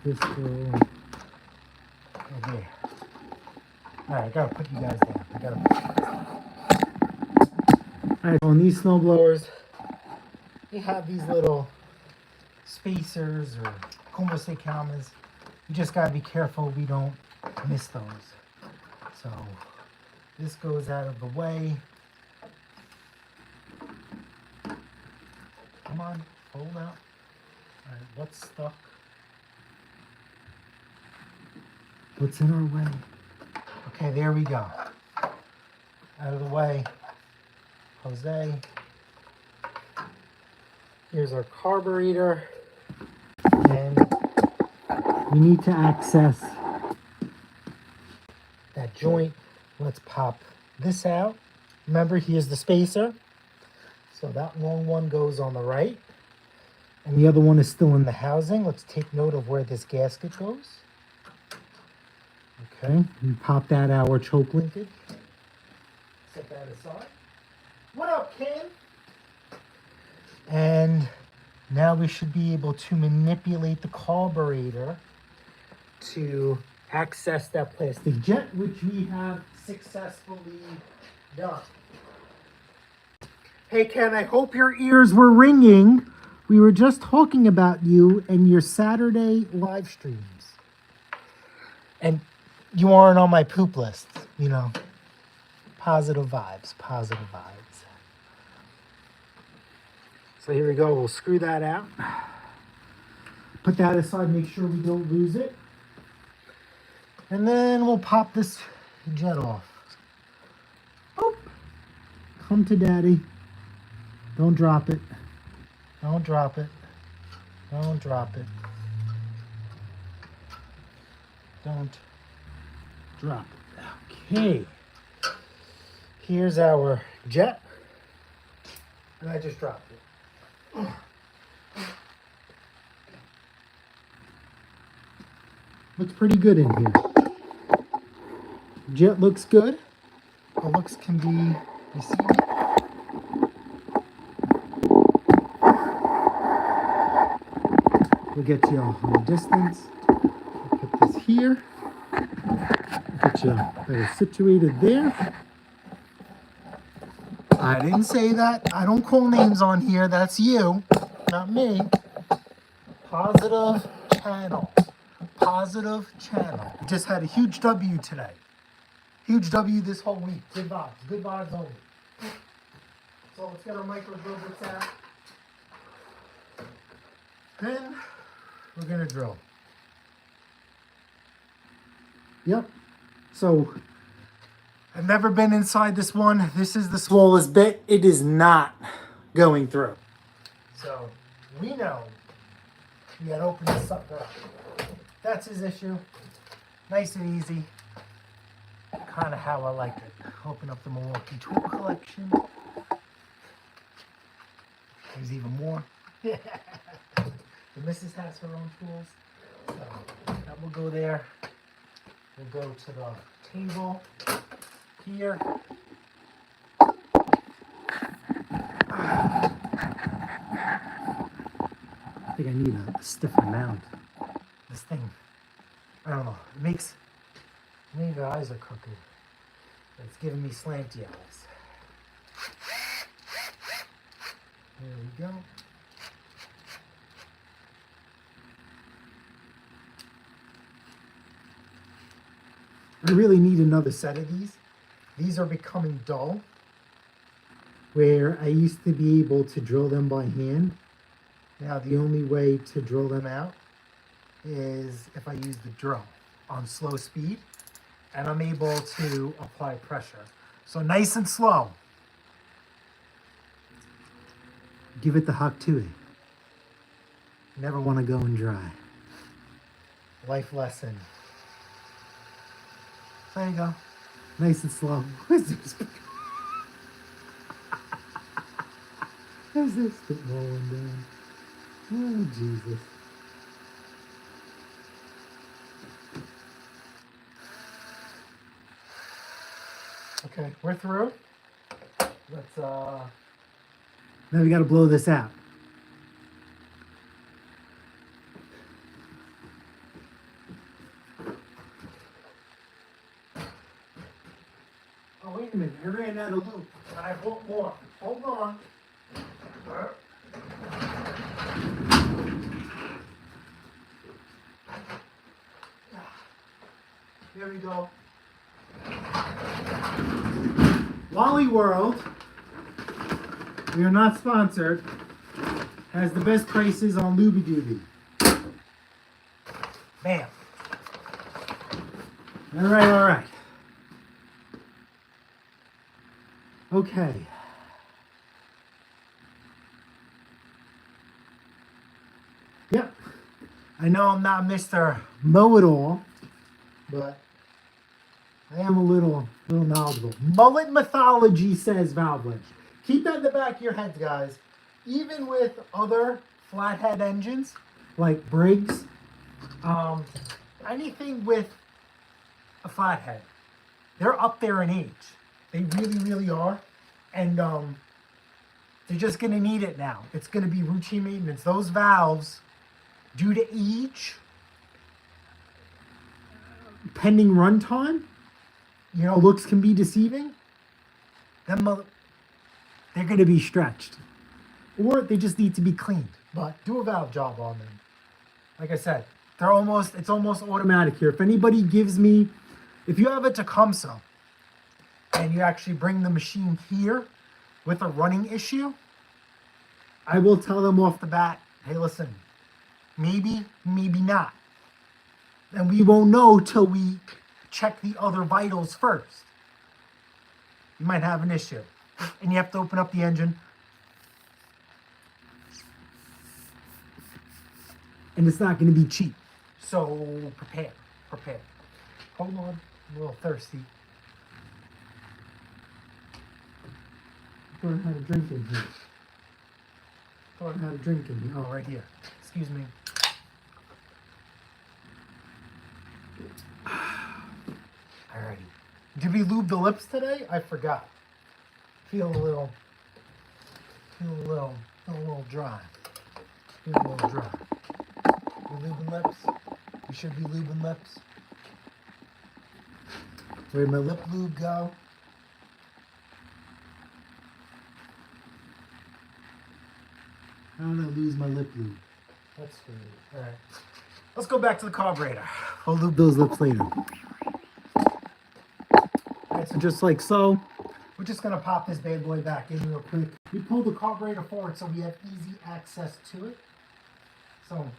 This will go there. Alright, I gotta put you guys down. Alright, on these snowblowers, they have these little spacers or como se llamas. You just gotta be careful we don't miss those. So this goes out of the way. Come on, fold out. Alright, what's stuck? What's in our way? Okay, there we go. Out of the way. Jose. Here's our carburetor. And we need to access that joint. Let's pop this out. Remember, here's the spacer. So that long one goes on the right. And the other one is still in the housing. Let's take note of where this gasket goes. Okay, you pop that out our choke linkage. Set that aside. What up, Ken? And now we should be able to manipulate the carburetor to access that plastic jet, which we have successfully done. Hey Ken, I hope your ears were ringing. We were just talking about you and your Saturday live streams. And you aren't on my poop list, you know. Positive vibes, positive vibes. So here we go, we'll screw that out. Put that aside, make sure we don't lose it. And then we'll pop this jet off. Boop. Come to daddy. Don't drop it. Don't drop it. Don't drop it. Don't drop it. Okay. Here's our jet. And I just dropped it. Looks pretty good in here. Jet looks good. The looks can be, you see it? We'll get you on the distance. We'll put this here. Get you better situated there. I didn't say that. I don't call names on here. That's you, not me. Positive channel. Positive channel. Just had a huge W today. Huge W this whole week. Good vibes. Good vibes only. So let's get our micro drill bits out. Then we're going to drill. Yep. So I've never been inside this one. This is the smallest bit. It is not going through. So we know we got to open this sucker up. That's his issue. Nice and easy. Kind of how I like it. Open up the Milwaukee tool collection. There's even more. The missus has her own tools. So that will go there. We'll go to the table here. I think I need a stiffer mount. This thing, I don't know, it makes, maybe the eyes are crooked. It's giving me slanty eyes. There we go. I really need another set of these. These are becoming dull, where I used to be able to drill them by hand. Now the only way to drill them out is if I use the drill on slow speed, and I'm able to apply pressure. So nice and slow. Give it the huck to it. Never want to go and dry. Life lesson. There you go. Nice and slow. As this spit rolling down. Oh, Jesus. Okay, we're through. Let's, now we got to blow this out. Oh, wait a minute. I ran out of lube. I want more. Hold on. There we go. Wally World, we are not sponsored, has the best prices on Looby Dooby. Bam. All right, all right. Okay. Yep. I know I'm not Mr. Know-It-All, but I am a little knowledgeable. Mullet Mythology says valve wedge. Keep that in the back of your heads, guys. Even with other flathead engines, like Briggs, anything with a flathead, they're up there in age. They really, really are. And they're just going to need it now. It's going to be routine maintenance. Those valves, due to age, pending runtime, looks can be deceiving. They're going to be stretched. Or they just need to be cleaned. But do a valve job on them. Like I said, it's almost automatic here. If anybody gives me, if you have a Tecumseh and you actually bring the machine here with a running issue, I will tell them off the bat, hey, listen, maybe, maybe not. And we won't know till we check the other vitals first. You might have an issue. And you have to open up the engine. And it's not going to be cheap. So prepare. Hold on, I'm a little thirsty. Learn how to drink in here. Oh, right here. Excuse me. Alrighty. Did we lube the lips today? I forgot. Feel a little dry. We lubing lips. We should be lubing lips. Where'd my lip lube go? How did I lose my lip lube? That's good. Alright. Let's go back to the carburetor. I'll lube those lips later. Alright, so just like so, we're just going to pop this bad boy back in real quick. We pulled the carburetor forward so we have easy access to it. So,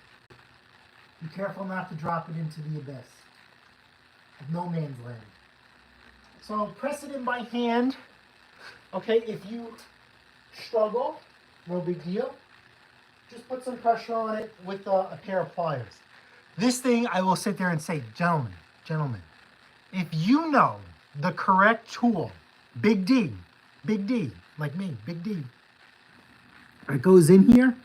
be careful not to drop it into the abyss. No man's land. So, press it in by hand. Okay, if you struggle, no big deal. Just put some pressure on it with a pair of pliers. This thing, I will sit there and say, gentlemen, if you know the correct tool, big D, like me, big D, it goes in here,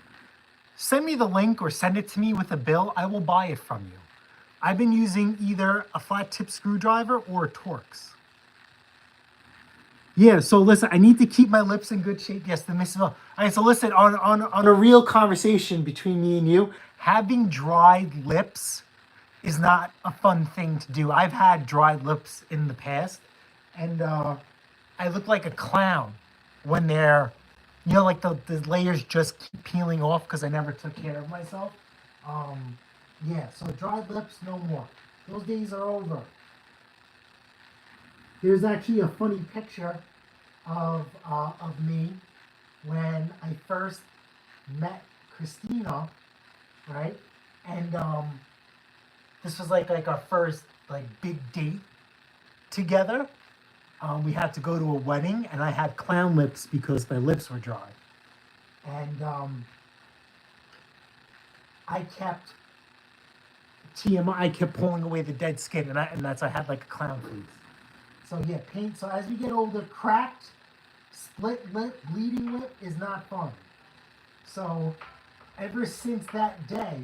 send me the link or send it to me with a bill. I will buy it from you. I've been using either a flat tip screwdriver or a Torx. Yeah, so listen, I need to keep my lips in good shape. Yes, the missus. All right, so listen, on a real conversation between me and you, having dried lips is not a fun thing to do. I've had dried lips in the past, and I look like a clown when they're, like the layers just keep peeling off because I never took care of myself. Yeah, so dried lips, no more. Those days are over. There's actually a funny picture of me when I first met Christina, right? And this was like our first big date together. We had to go to a wedding, and I had clown lips because my lips were dry. And I kept TMI. I kept pulling away the dead skin, and I had like a clown face. So yeah, paint. So as we get older, cracked, split lip, bleeding lip is not fun. So ever since that day,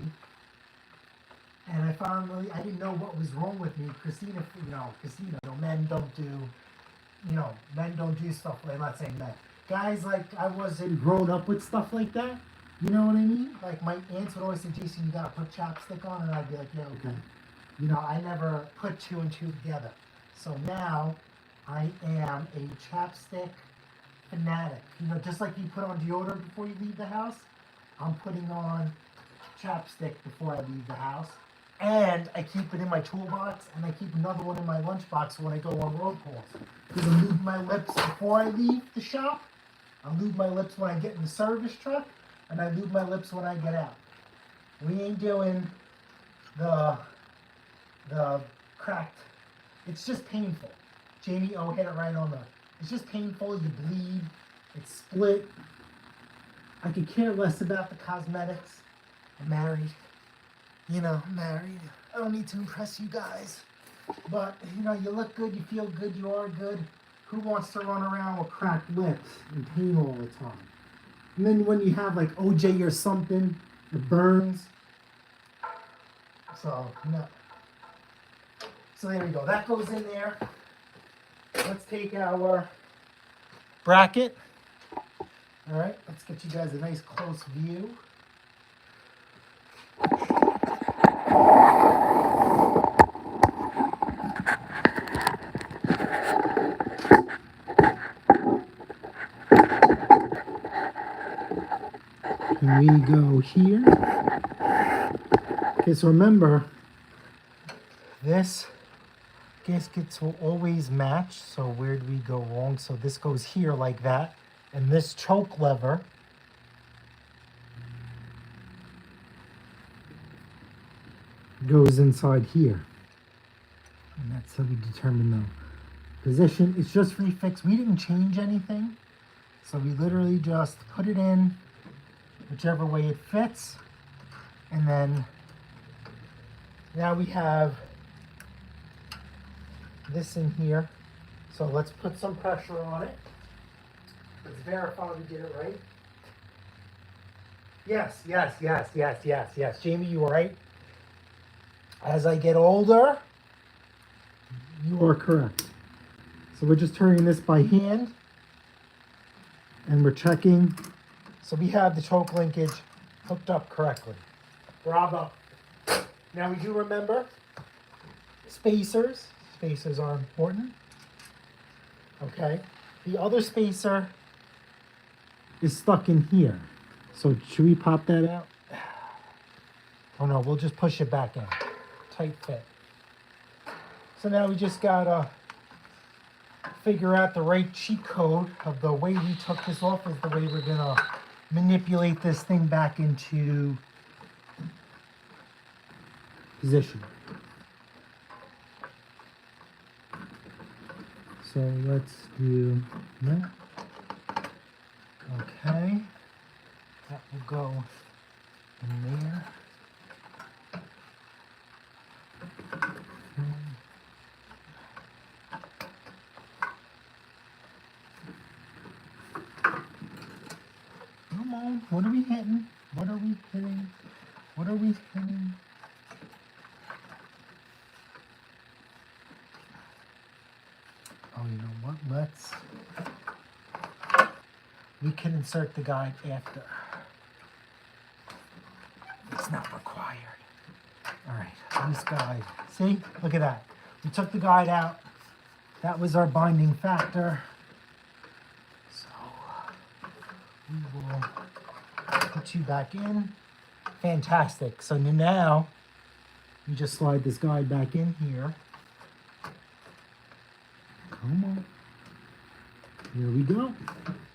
and I didn't know what was wrong with me. Christina, men don't do stuff like, I'm not saying men. Guys, I wasn't grown up with stuff like that. You know what I mean? Like my aunts would always say, Jason, you gotta put chapstick on, and I'd be like, yeah, okay. I never put two and two together. So now I am a chapstick fanatic. Just like you put on deodorant before you leave the house, I'm putting on chapstick before I leave the house. And I keep it in my toolbox, and I keep another one in my lunchbox when I go on road calls. Because I lube my lips before I leave the shop. I lube my lips when I get in the service truck, and I lube my lips when I get out. We ain't doing the cracked. It's just painful. Jamie hit it right on the. It's just painful. You bleed. It's split. I could care less about the cosmetics. I'm married. I'm married. I don't need to impress you guys. But, you know, you look good, you feel good, you are good. Who wants to run around with cracked lips and pain all the time? And then when you have like OJ or something, it burns. So, no. So there we go. That goes in there. Let's take our bracket. All right, let's get you guys a nice close view. And we go here. Okay, so remember, this gaskets will always match. So where do we go wrong? So this goes here like that. And this choke lever goes inside here. And that's how we determine the position. It's just refixed. We didn't change anything. So we literally just put it in whichever way it fits. And then now we have this in here. So let's put some pressure on it. Let's verify we did it right. Yes, yes, yes, yes, yes, yes. Jamie, you were right. As I get older, you are correct. So we're just turning this by hand. And we're checking. So we have the choke linkage hooked up correctly. Bravo. Now we do remember spacers. Spacers are important. Okay. The other spacer is stuck in here. So should we pop that out? Oh no, we'll just push it back in. Tight fit. So now we just gotta figure out the right cheat code of the way we took this off is the way we're gonna manipulate this thing back into position. So let's do that. Okay. That will go in there. Come on, what are we hitting? What are we hitting? What are we hitting? Oh, you know what? We can insert the guide after. It's not required. All right, this guide. See, look at that. We took the guide out. That was our binding factor. So we will put you back in. Fantastic. So now you just slide this guide back in here. Come on. Here we go.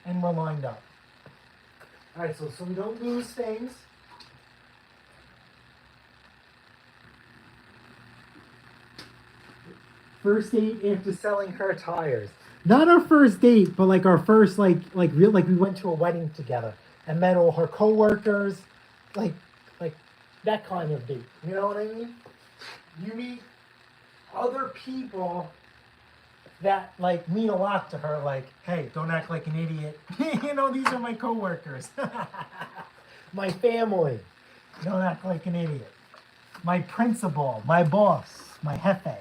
And we're lined up. All right, so we don't lose things. First date after selling her tires. Not our first date, but like our first like we went to a wedding together and met all her coworkers, like that kind of date. You know what I mean? You meet other people that like mean a lot to her, like, hey, don't act like an idiot. You know, these are my coworkers. My family. Don't act like an idiot. My principal, my boss, my jefe.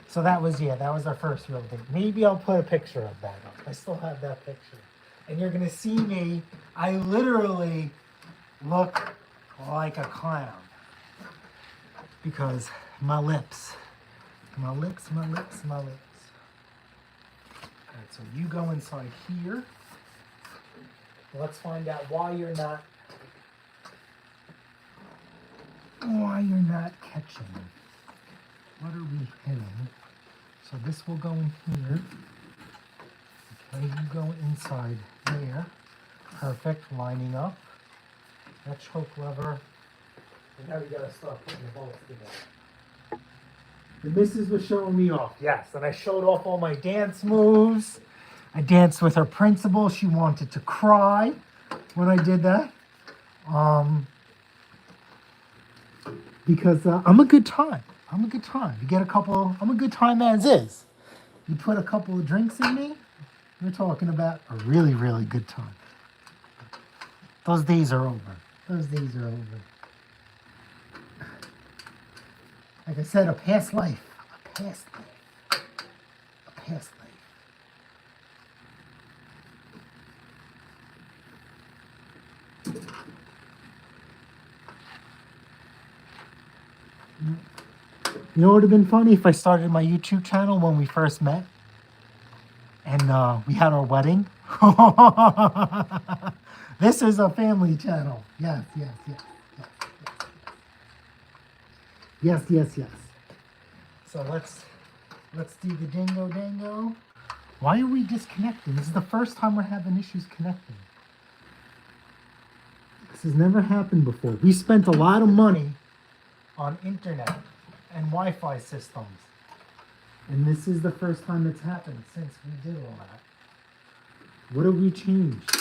So that was our first real date. Maybe I'll put a picture of that up. I still have that picture. And you're gonna see me, I literally look like a clown. Because my lips. My lips. Alright, so you go inside here. Let's find out why you're not catching. What are we hitting? So this will go in here. Okay, you go inside there. Perfect, lining up. That choke lever. And now we gotta start putting the bolts together. The missus was showing me off, yes. And I showed off all my dance moves. I danced with her principal. She wanted to cry when I did that. Because I'm a good time. I'm a good time. You get a couple, I'm a good time as is. You put a couple of drinks in me, we're talking about a really, really good time. Those days are over. Those days are over. Like I said, a past life. A past life. A past life. You know what would have been funny if I started my YouTube channel when we first met and we had our wedding? This is a family channel. Yes, yes, yes, yes, yes, yes, yes, yes. So let's do the dingo dango. Why are we disconnecting? This is the first time we're having issues connecting. This has never happened before. We spent a lot of money on internet and Wi-Fi systems. And this is the first time it's happened since we did all that. What have we changed?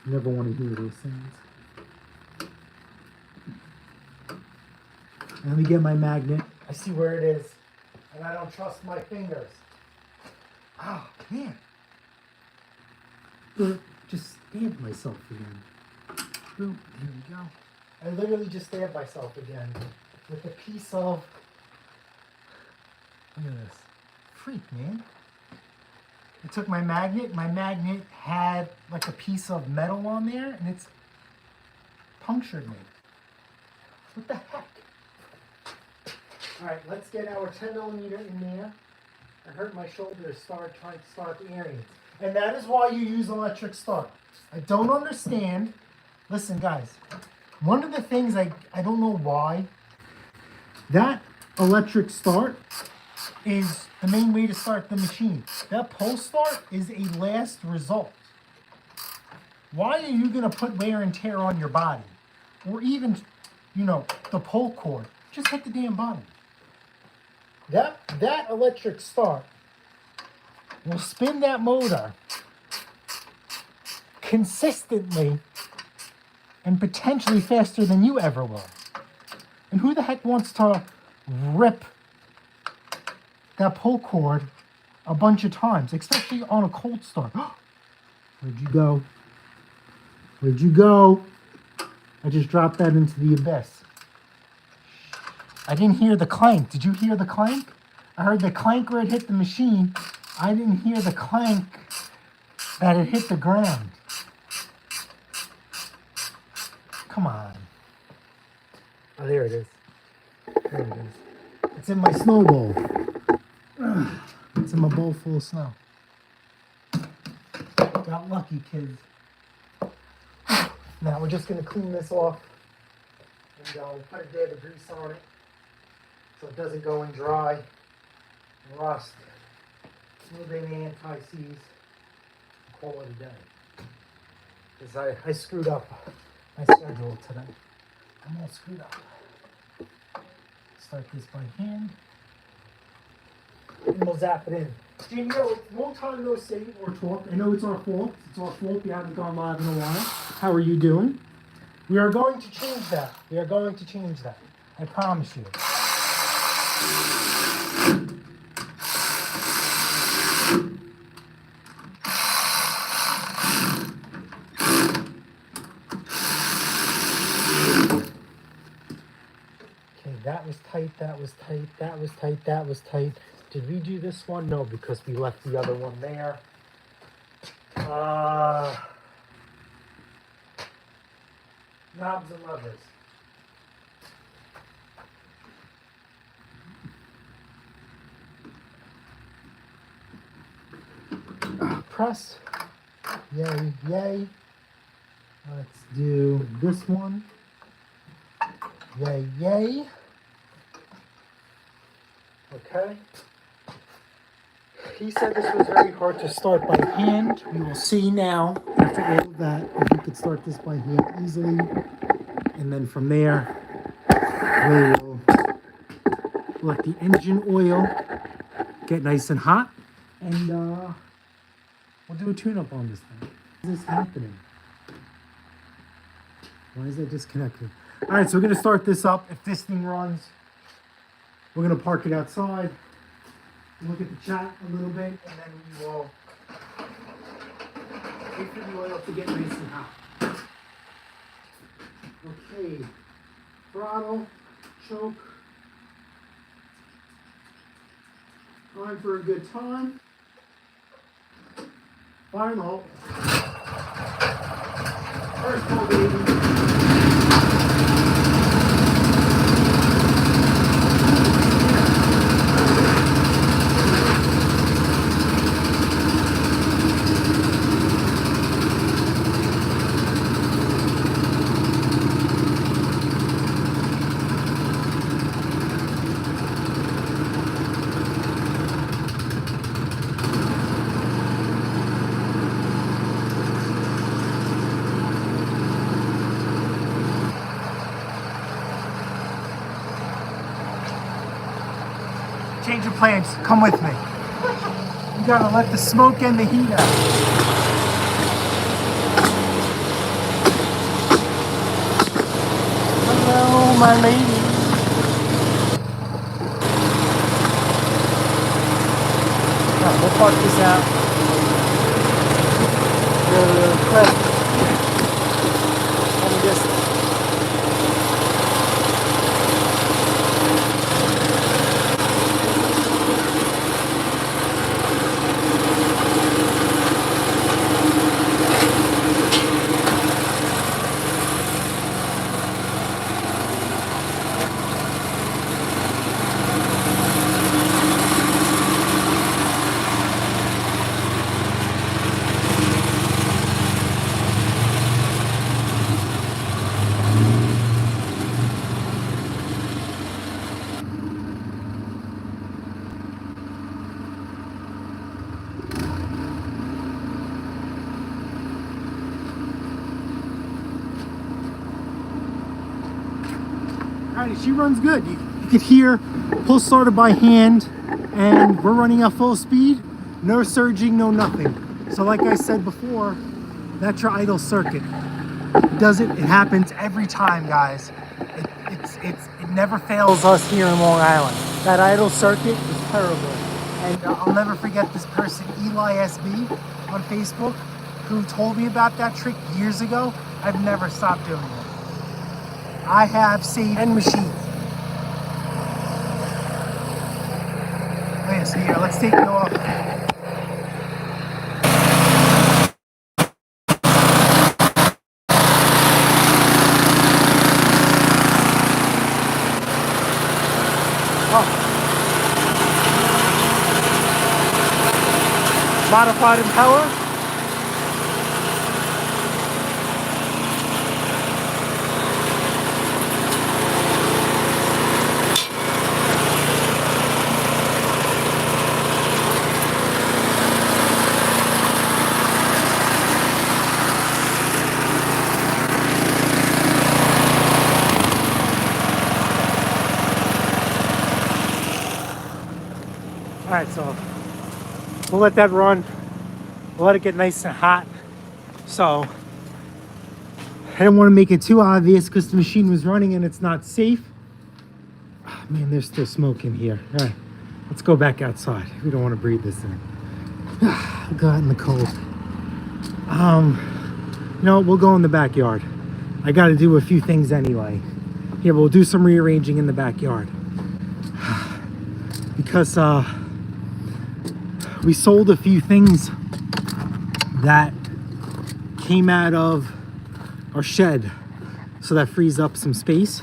Never want to hear those sounds. And let me get my magnet. I see where it is. And I don't trust my fingers. Oh, man. Just stabbed myself again. Boom, there we go. I literally just stabbed myself again with a piece of, look at this, freak, man. I took my magnet had like a piece of metal on there and it's punctured me. What the heck? All right, let's get our 10mm in there. I hurt my shoulder trying to start the airings. And that is why you use electric start. I don't understand. Listen, guys, one of the things I don't know why, that electric start is the main way to start the machine. That pull start is a last result. Why are you going to put wear and tear on your body? Or even, the pull cord. Just hit the damn button. That electric start will spin that motor consistently and potentially faster than you ever will. And who the heck wants to rip that pull cord a bunch of times, especially on a cold start? Where'd you go? Where'd you go? I just dropped that into the abyss. I didn't hear the clank. Did you hear the clank? I heard the clank where it hit the machine. I didn't hear the clank that it hit the ground. Come on. Oh, there it is. There it is. It's in my snow bowl. It's in my bowl full of snow. Got lucky, kids. Now we're just going to clean this off. And we'll put a dab of grease on it so it doesn't go in dry and rust. Smooth in the anti-seize. Call it a day. Because I screwed up my schedule today. I'm all screwed up. Start this by hand. And we'll zap it in. Jamie, long time no see or talk. I know it's our fault. It's our fault. You haven't gone live in a while. How are you doing? We are going to change that. We are going to change that. I promise you. Okay, that was tight, that was tight, that was tight, that was tight. Did we do this one? No, because we left the other one there. Knobs and levers. Press. Yay, yay. Let's do this one. Yay, yay. Okay. He said this was very hard to start by hand. We will see now, after all of that, if we could start this by hand easily. And then from there, we will let the engine oil get nice and hot. And we'll do a tune-up on this thing. Why is this happening? Why is it disconnected? All right, so we're gonna start this up. If this thing runs, we're gonna park it outside, look at the chat a little bit, and then we will wait for the oil to get nice and hot. Okay, throttle, choke, going for a good time. Final. First pull, baby. Change of plans. Come with me. You gotta let the smoke and the heat out. Hello, my lady. Right, we'll park this out. Really quick. Let me just. Alright, she runs good. You could hear pull started by hand, and we're running at full speed. No surging, no nothing. So like I said before, that's your idle circuit. It happens every time, guys. It never fails us here in Long Island. That idle circuit is terrible. And I'll never forget this person, Eli SB on Facebook, who told me about that trick years ago. I've never stopped doing it. I have saved 10 machines. Okay, so here, let's take it off. Modified impeller. All right, so we'll let that run. We'll let it get nice and hot. So I didn't want to make it too obvious because the machine was running and it's not safe. Oh, man, there's still smoke in here. All right, let's go back outside. We don't want to breathe this in. I'll go out in the cold. No, we'll go in the backyard. I got to do a few things anyway. Here, we'll do some rearranging in the backyard. Because we sold a few things that came out of our shed, so that frees up some space.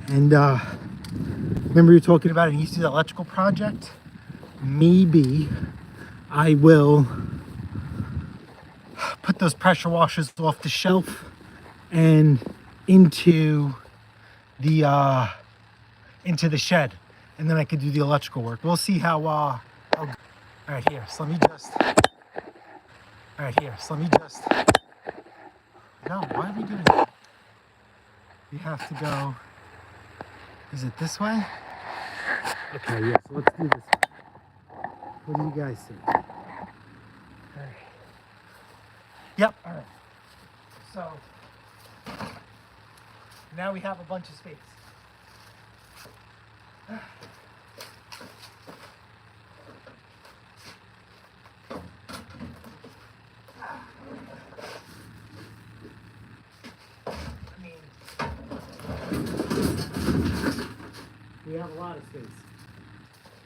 And remember you were talking about it, you see the electrical project? Maybe I will put those pressure washers off the shelf and into the shed, and then I could do the electrical work. We'll see how all right, here, so let me just no, why are we doing that? We have to go, is it this way? Okay, yes, let's do this. What do you guys think? All right. Yep, all right. So Now we have a bunch of space. We have a lot of space.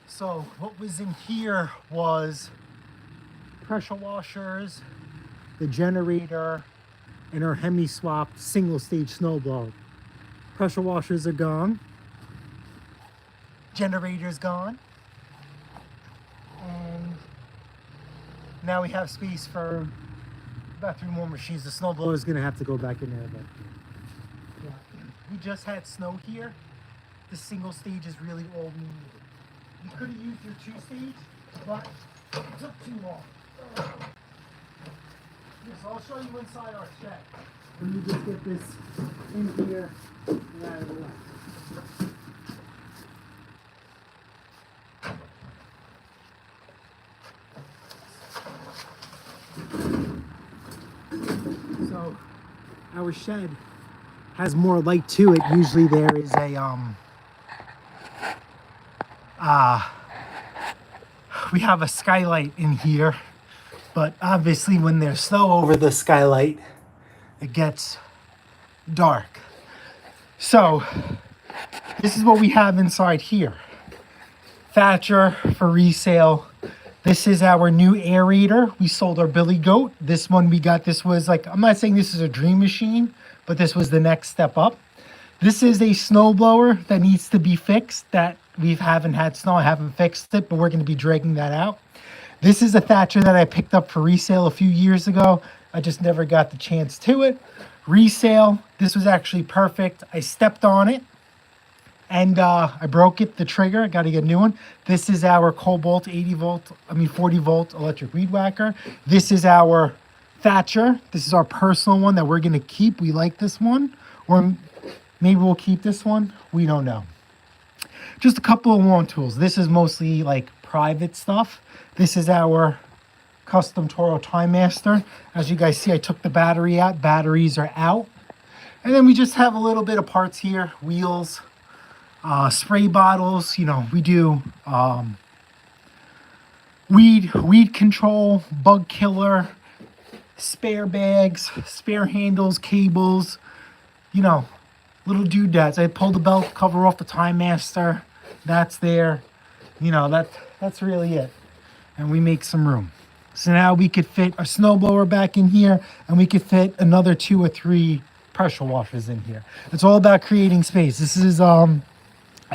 So what was in here was pressure washers, the generator, and our Hemi swapped single stage snowblower. Pressure washers are gone. Generator's gone. And now we have space for about 3 more machines. The snowblower is gonna have to go back in there, but yeah. We just had snow here. The single stage is really all we needed. We could have used your 2-stage, but it took too long. Yes, I'll show you inside our shed. Let me just get this in here and out of the way. So our shed has more light to it. Usually there is a we have a skylight in here, but obviously when there's snow over the skylight, it gets dark. So this is what we have inside here. Thatcher for resale. This is our new aerator. We sold our Billy Goat. This one we got, this was like, I'm not saying this is a dream machine, but this was the next step up. This is a snowblower that needs to be fixed, that we haven't had snow. I haven't fixed it, but we're going to be dragging that out. This is a Thatcher that I picked up for resale a few years ago. I just never got the chance to it. Resale. This was actually perfect. I stepped on it and I broke it, the trigger. I got to get a new one. This is our Cobalt 40 volt electric weed whacker. This is our Thatcher. This is our personal one that we're going to keep. We like this one. Or maybe we'll keep this one. We don't know. Just a couple of lawn tools. This is mostly like private stuff. This is our custom Toro Time Master. As you guys see, I took the battery out. Batteries are out. And then we just have a little bit of parts here. Wheels, spray bottles. You know, we do weed control, bug killer, spare bags, spare handles, cables, you know, little doodads. I pulled the belt cover off the Time Master. That's there. You know, that's really it. And we make some room. So now we could fit a snowblower back in here, and we could fit another 2 or 3 pressure washers in here. It's all about creating space. This is a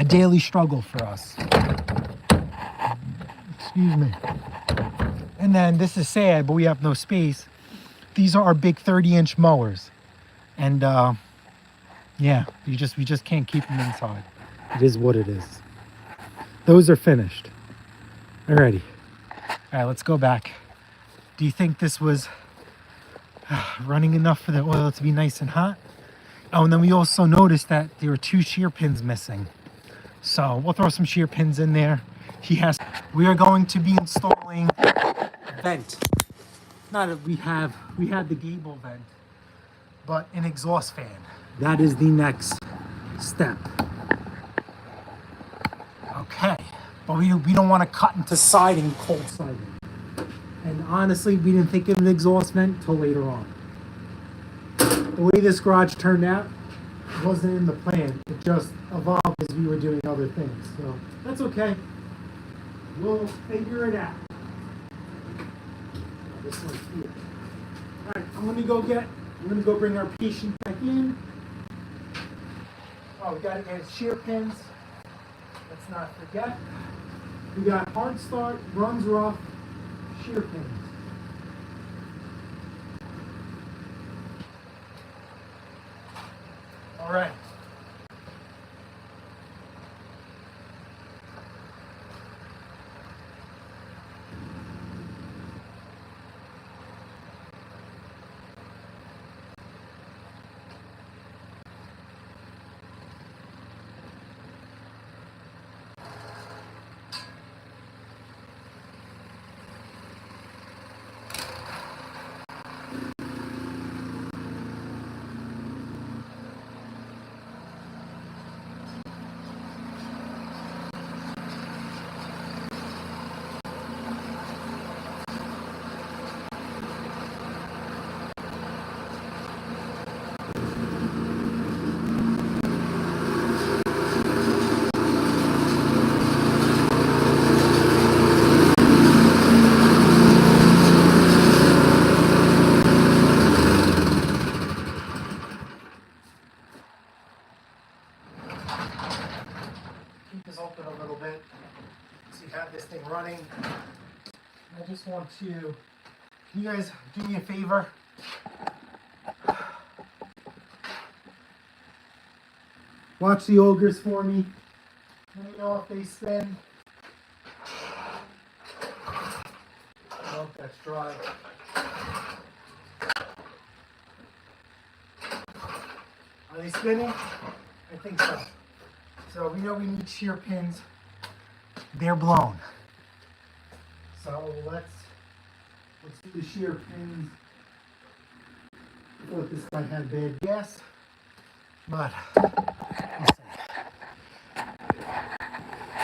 daily struggle for us. Excuse me. And then this is sad, but we have no space. These are our big 30-inch mowers. And yeah, we just can't keep them inside. It is what it is. Those are finished. Alrighty. All right, let's go back. Do you think this was running enough for the oil to be nice and hot? Oh, and then we also noticed that there were 2 shear pins missing. So we'll throw some shear pins in there. We are going to be installing a vent. Not that we had the gable vent, but an exhaust fan. That is the next step. Okay, but we don't want to cut into siding, cold siding. And honestly, we didn't think of an exhaust vent until later on. The way this garage turned out wasn't in the plan. It just evolved as we were doing other things. So that's okay. We'll figure it out. This one's here. All right, I'm gonna go bring our patient back in. Oh, we gotta add shear pins. Let's not forget. We got hard start, runs rough, shear pins. All right. want to, can you guys do me a favor? Watch the ogres for me. Let me know if they spin. Oh, that's dry. Are they spinning? I think so. So we know we need shear pins. They're blown. So let's do the shear pins. I thought this guy had bad gas, but we'll see.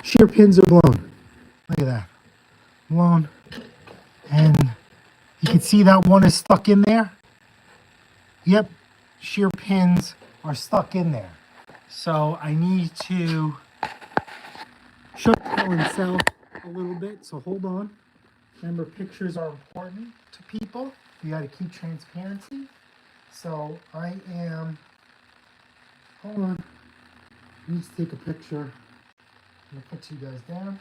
Shear pins are blown. Look at that. Blown. And you can see that one is stuck in there. Yep. Shear pins are stuck in there. So I need to show, tell, and sell a little bit. So hold on. Remember, pictures are important to people. You got to keep transparency. So I am, hold on. I need to take a picture. I'm going to put you guys down.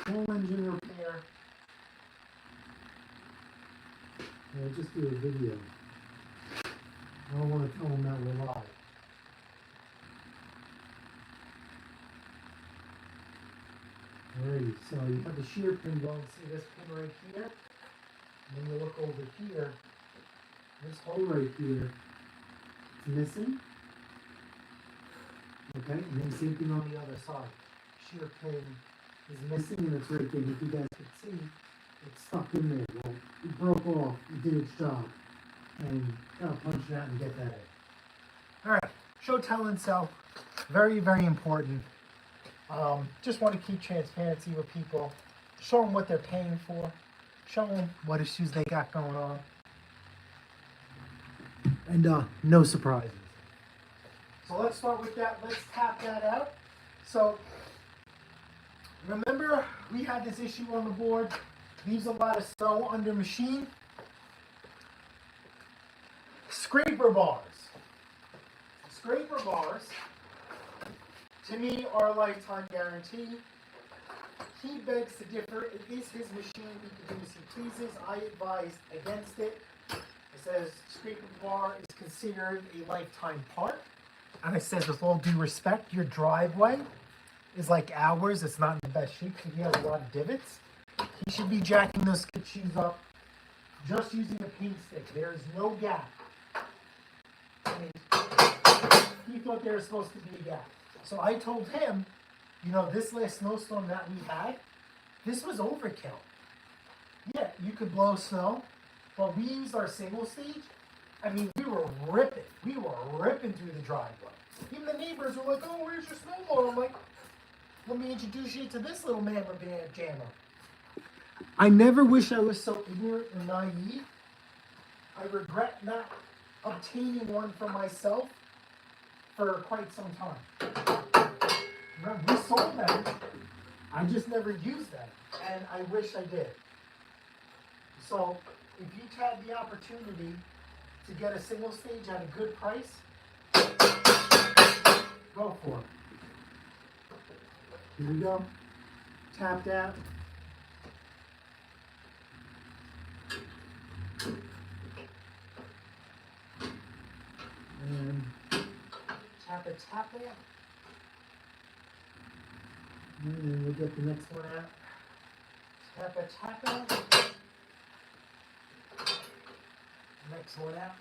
Small engine repair. I'll just do a video. I don't want to tell them that we're live. Alrighty, so you have the shear pin going. See this pin right here? And then you look over here. This hole right here is missing. Okay, and then same thing on the other side. Shear pin is missing and it's right there. If you guys can see, it's stuck in there. Well, it broke off, it did its job. And gotta punch it out and get that in. Alright, show, tell, and sell. Very, very important. Just want to keep transparency with people. Show them what they're paying for. Show them what issues they got going on. And no surprises. So let's start with that. Let's tap that out. So remember we had this issue on the board. Leaves a lot of snow under machine. Scraper bars. Scraper bars, to me, are a lifetime guarantee. He begs to differ. It is his machine. He can do as he pleases. I advise against it. It says scraper bar is considered a lifetime part. And it says, with all due respect, your driveway is like ours. It's not in the best shape because he has a lot of divots. He should be jacking those skid shoes up just using a paint stick. There is no gap. I mean, he thought there was supposed to be a gap. So I told him, you know, this last snowstorm that we had, this was overkill. Yeah, you could blow snow, but we used our single stage. I mean, we were ripping. We were ripping through the driveway. Even the neighbors were like, oh, where's your snowblower? I'm like, let me introduce you to this little mamma jammer. I never wish I was so ignorant and naive. I regret not obtaining one for myself for quite some time. Remember, we sold them. I just never used them, and I wish I did. So, if you had the opportunity to get a single stage at a good price, go for it. Here we go. Tap that. And tap it. And then we'll get the next one out. Tap it. Next one out.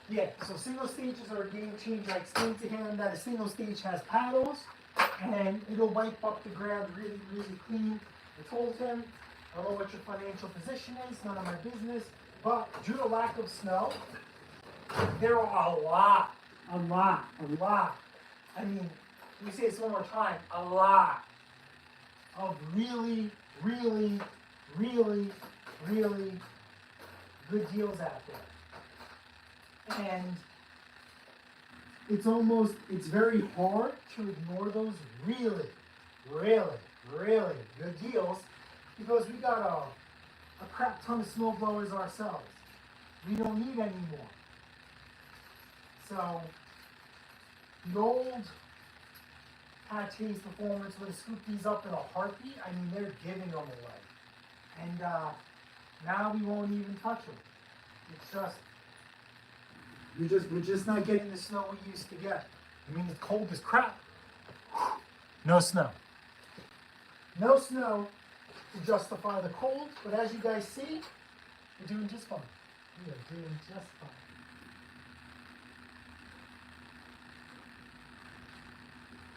Yeah, so single stages are a game changer. I explained to him that a single stage has paddles and it'll wipe up the ground really, really clean. I told him, I don't know what your financial position is, none of my business, but due to lack of snow, there are a lot. I mean, let me say this one more time, a lot of really, really, really, really good deals out there. And it's very hard to ignore those really, really, really good deals because we got a crap ton of snowblowers ourselves. We don't need any more. So the old Patchy's Performance would have scooped these up in a heartbeat. I mean, they're giving them away. And now we won't even touch them. It's just, we're just not getting the snow we used to get. I mean, it's cold as crap. No snow. No snow to justify the cold, but as you guys see, we're doing just fine. We are doing just fine.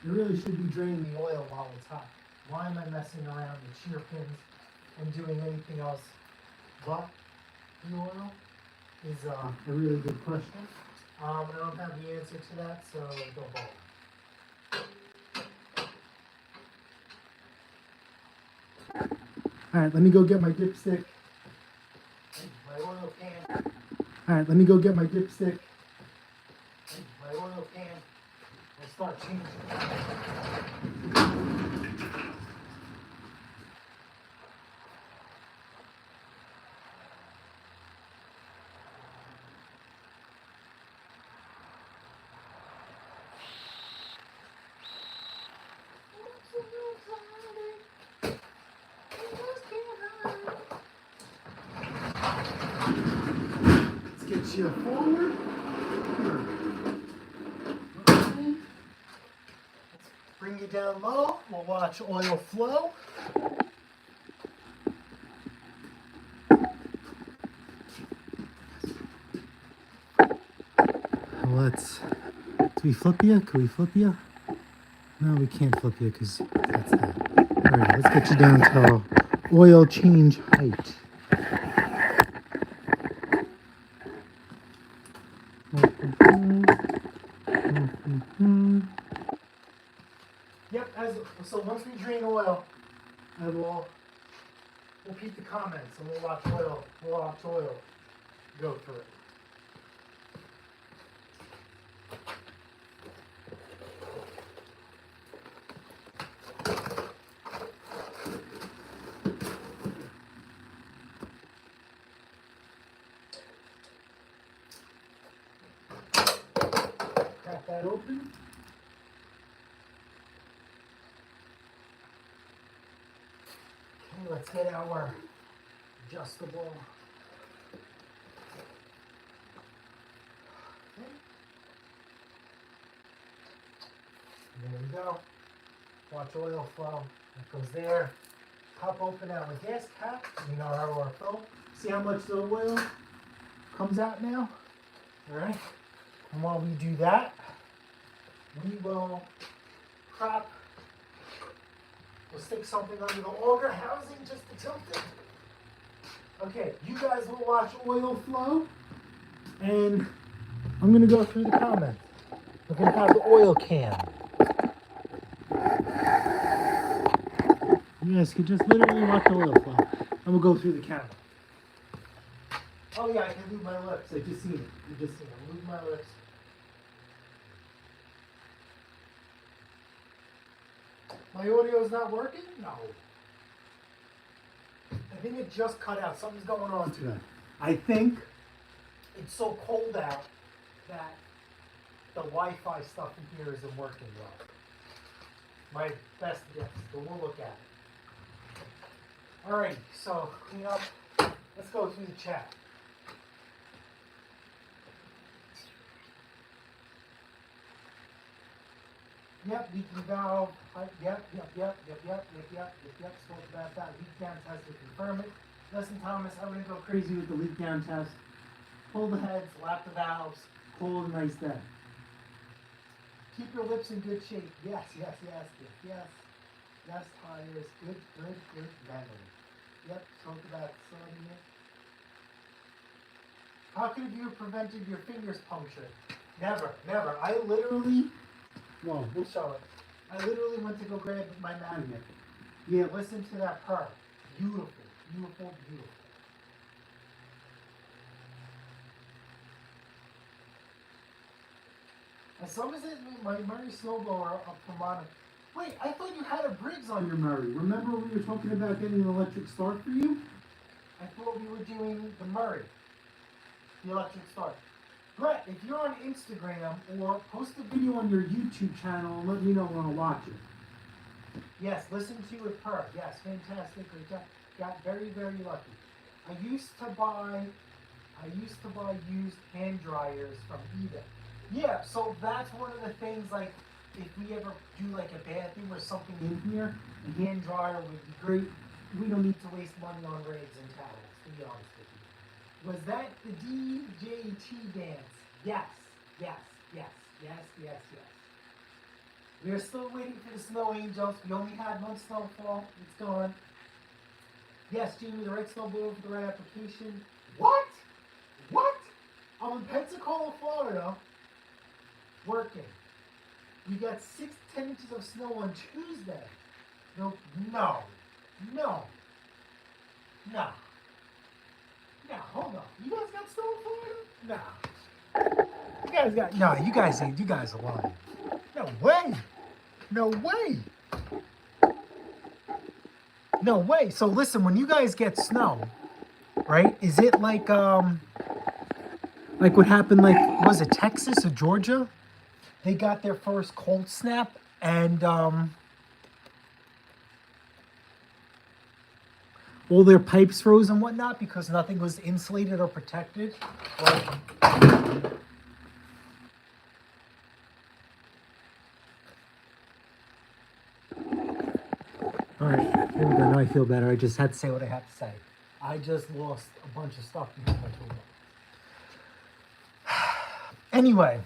You really should be draining the oil while it's hot. Why am I messing around with shear pins and doing anything else but the oil? Is a really good question. I don't have the answer to that, so don't bother. Alright, let me go get my dipstick. My oil can. Alright, let me go get my dipstick. My oil can. We'll start changing. Let's get you forward. Okay. Let's bring you down low. We'll watch oil flow. Let's. Do we flip you? Can we flip you? No, we can't flip you because that's that. All right, let's get you down to oil change height. Yep, so once we drain oil, I will repeat the comments and we'll watch oil go through it. Crack that open. Okay, let's get our adjustable. Okay. There we go. Watch oil flow. It goes there. Pop open our gas cap. Our fill. See how much the oil comes out now? Alright. And while we do that, we will prop. We'll stick something under the auger housing just to tilt it. Okay, you guys will watch oil flow, and I'm going to go through the comments. We're going to have the oil can. You guys can just literally watch the oil flow, and we'll go through the camera. Oh yeah, I can move my lips. I just seen it. You just seen it. Move my lips. My audio is not working? No. I think it just cut out. Something's going on today. I think it's so cold out that the Wi-Fi stuff in here isn't working well. My best guess, but we'll look at it. Alright, so clean up. Let's go through the chat. Yep, leaking valve. Yep. Spoke about that. Leak down test to confirm it. Listen, Thomas, I wouldn't go crazy with the leak down test. Pull the heads, lap the valves, call it a nice day. Keep your lips in good shape. Yes. Yes, tires. Good memory. Yep, spoke about sorting it. How could you have prevented your fingers punctured? Never. We'll show it. I literally went to go grab my magnet. Yeah, listen to that purr. Beautiful. And some is it my Murray Snowblower up from on. Wait, I thought you had a Briggs on your Murray. Remember we were talking about getting an electric start for you? I thought we were doing the Murray. The electric start. Brett, if you're on Instagram, or post a video on your YouTube channel and let me know when I'll watch it. Yes, listen to you with her. Yes, fantastic. Got very, very lucky. I used to buy used hand dryers from eBay. Yeah, so that's one of the things, like, if we ever do like a bathroom or something in here, a hand dryer would be great. We don't need to waste money on rags and towels, to be honest with you. Was that the DJT dance? Yes, yes, yes, yes, yes, yes. We are still waiting for the snow angels. We only had one snowfall. It's gone. Yes, Jamie, the right snowblower for the right application. What? What? I'm in Pensacola, Florida, working. We got 10 inches of snow on Tuesday. No, no, no, no. No, hold on. You guys got snow in Florida? No. You guys got, no, you guys are lying. No way. No way. No way. So listen, when you guys get snow, right? Is it like what happened, like, was it Texas or Georgia? They got their first cold snap, and all their pipes froze and whatnot because nothing was insulated or protected. Like, all right, here we go. Now I feel better. I just had to say what I had to say. I just lost a bunch of stuff because I told them. Anyway,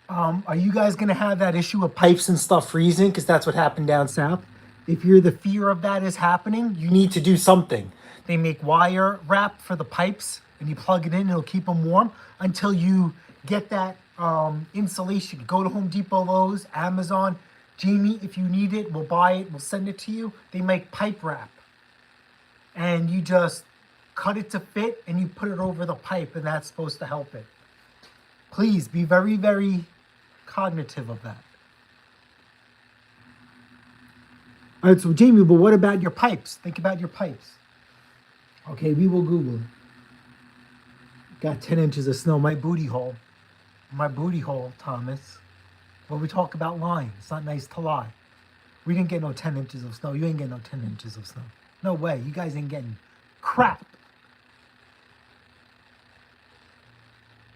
are you guys going to have that issue of pipes and stuff freezing? Because that's what happened down south. If you're the fear of that is happening, you need to do something. They make wire wrap for the pipes, and you plug it in, it'll keep them warm until you get that insulation. Go to Home Depot, Lowe's, Amazon. Jamie, if you need it, we'll buy it, we'll send it to you. They make pipe wrap. And you just cut it to fit, and you put it over the pipe, and that's supposed to help it. Please be very, very cognitive of that. All right, so Jamie, but what about your pipes? Think about your pipes. Okay, we will Google it. Got 10 inches of snow. My booty hole. My booty hole, Thomas. When we talk about lying, it's not nice to lie. We didn't get no 10 inches of snow. You ain't getting no 10 inches of snow. No way. You guys ain't getting crap.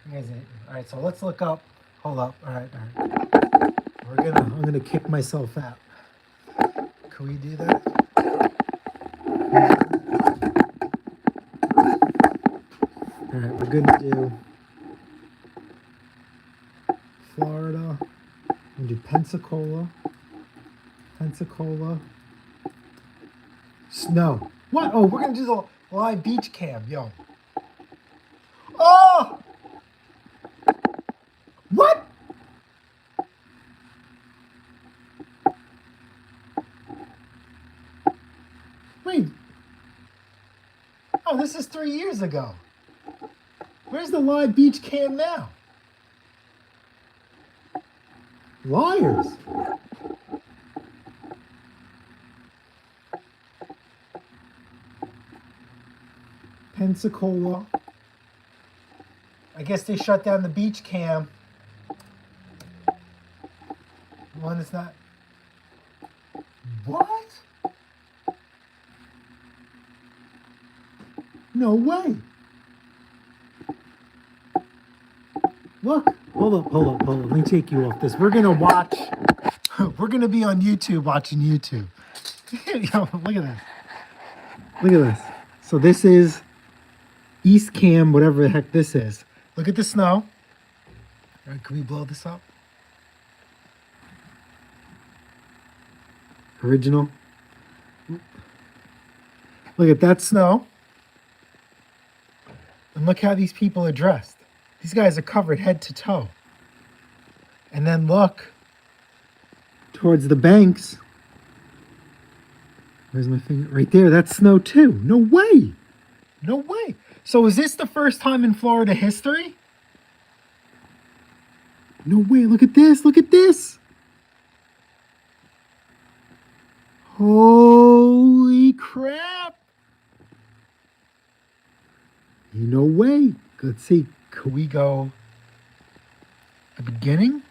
You guys ain't. All right, so let's look up. Hold up. All right, all right. I'm gonna kick myself out. Can we do that? All right, we're gonna do Florida. We'll do Pensacola. Pensacola. Snow. What? Oh, we're gonna do the live beach cam, yo. Oh! What? Wait. Oh, this is 3 years ago. Where's the live beach cam now? Liars. Pensacola. I guess they shut down the beach cam. One is not. What? No way. Look. Hold up. Let me take you off this. We're going to watch. We're going to be on YouTube watching YouTube. Yo, look at this. Look at this. So this is East Cam, whatever the heck this is. Look at the snow. All right, can we blow this up? Original. Look at that snow. And look how these people are dressed. These guys are covered head to toe. And then look towards the banks. Where's my finger? Right there. That's snow too. No way. No way. So is this the first time in Florida history? No way. Look at this. Look at this. Holy crap. No way. Let's see. Can we go The beginning?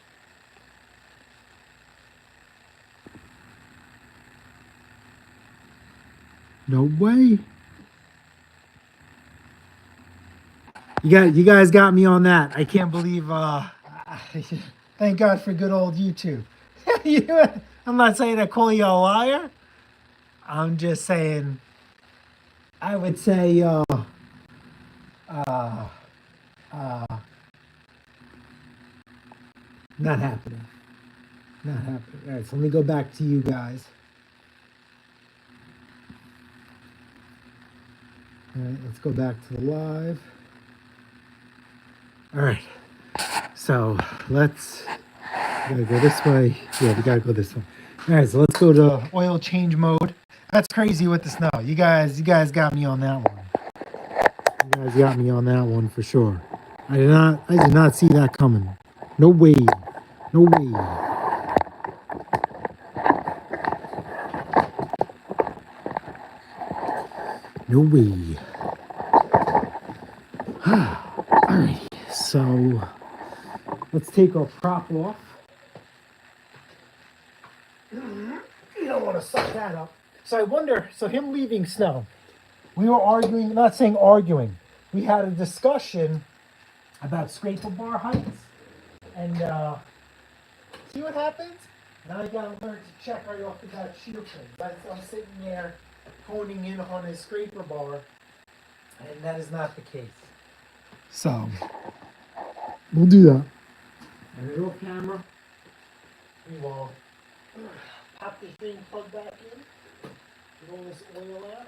No way. You guys got me on that. I can't believe thank God for good old YouTube. I'm not saying I call you a liar. I'm just saying I would say uh not happening. Not happening. All right, so let me go back to you guys. All right, let's go back to the live. All right, so let's gotta go this way. Yeah, we gotta go this way. All right, so let's go to oil change mode. That's crazy with the snow. You guys got me on that one. You guys got me on that one for sure. I did not see that coming. No way. No way. No way. Alright, so let's take our prop off. You don't want to suck that up. So I wonder, so him leaving snow, we were arguing, not saying arguing, we had a discussion about scraper bar heights and see what happens? Now I gotta learn to check right off the bat shear pins. I'm sitting there honing in on his scraper bar, and that is not the case. So we'll do that. And a little camera. We will pop this drain plug back in. Get all this oil out.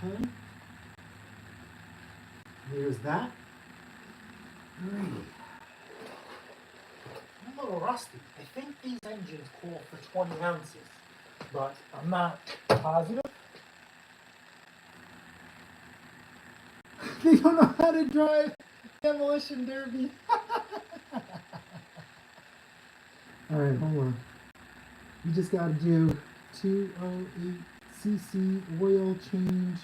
Okay. There's that. Alrighty. I'm a little rusty. I think these engines call for 20 ounces, but I'm not positive. They don't know how to drive demolition derby. Alright, hold on. You just gotta do 208 cc oil change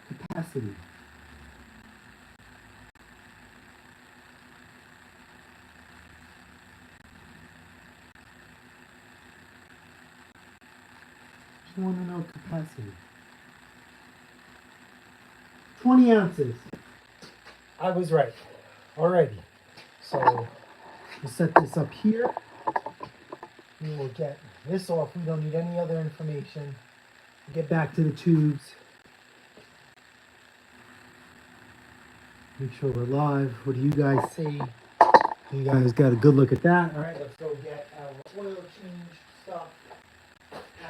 capacity. Just want to know capacity. 20 ounces. I was right already. So we'll set this up here. We will get this off. We don't need any other information. Get back to the tubes. Make sure we're live. What do you guys see? You guys got a good look at that. All right, let's go get our oil change stuff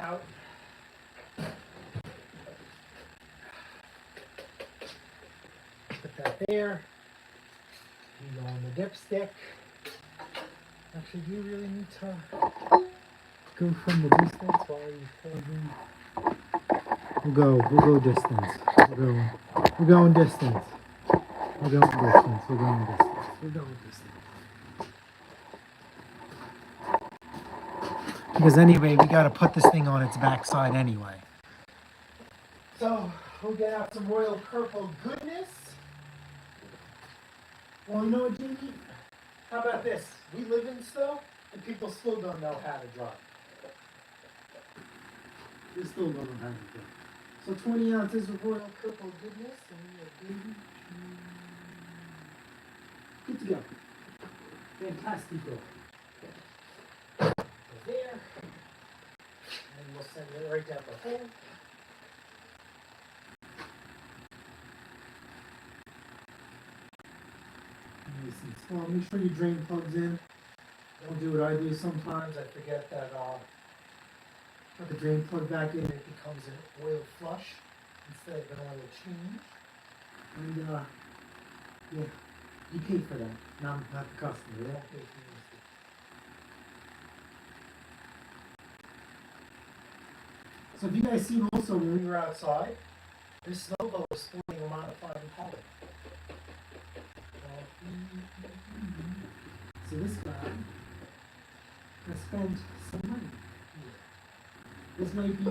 out. Put that there. You go on the dipstick. Actually, do you really need to go from the distance while you pull in? We'll go distance. We're going distance. We're going distance. We're going distance. We're going distance. Because anyway, we got to put this thing on its backside anyway. So we'll get out some Royal Purple goodness. Well, you know what, Jimmy? How about this? We live in still, and people still don't know how to drive. They still don't know how to drive. So 20 ounces of Royal Purple goodness, and we are good to go. Fantastico. There. And we'll send it right down the hole. Nice and slow. Make sure your drain plugs in. Don't do what I do sometimes. I forget that put the drain plug back in, it becomes an oil flush instead of an oil change. And yeah, you pay for that. Not the customer. They don't pay for this. So if you guys seen also when we were outside, this snowblower is sporting a modified color. So this guy has spent some money here. This might be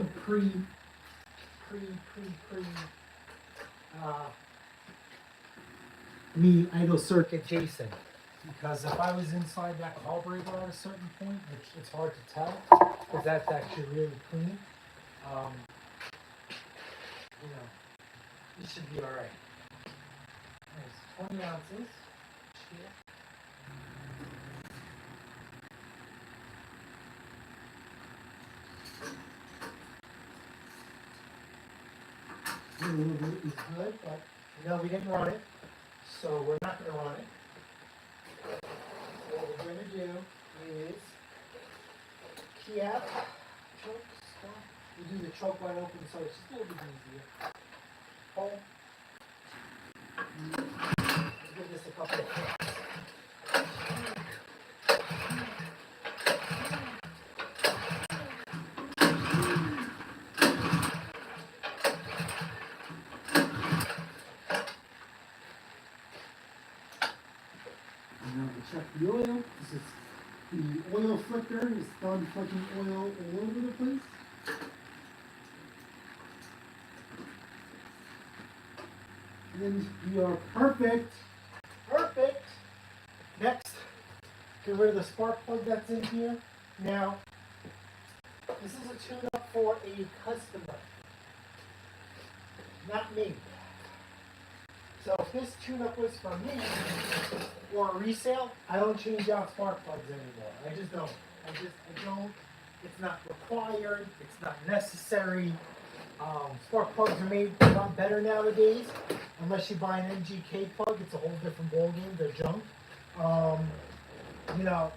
uh, me idle circuit Jason. Because if I was inside that carburetor at a certain point, which it's hard to tell, because that's actually really clean, you know, it should be alright. There's 20 ounces. Shear. A little bit is good, but no, we didn't run it, so we're not going to run it. So what we're going to do is choke stop. We do the choke wide open, so it's just a little bit easier. Pull. Let's give this a couple of hits. Now to check the oil. This is the oil flicker. It's done flicking oil all over the place. And we are perfect. Perfect. Next, get rid of the spark plug that's in here. Now, this is a tune-up for a customer, not me. So if this tune-up was for me or a resale, I don't change out spark plugs anymore. I just don't. I don't. It's not required. It's not necessary. Spark plugs are made a lot better nowadays. Unless you buy an MGK plug, it's a whole different ballgame. They're junk. You know,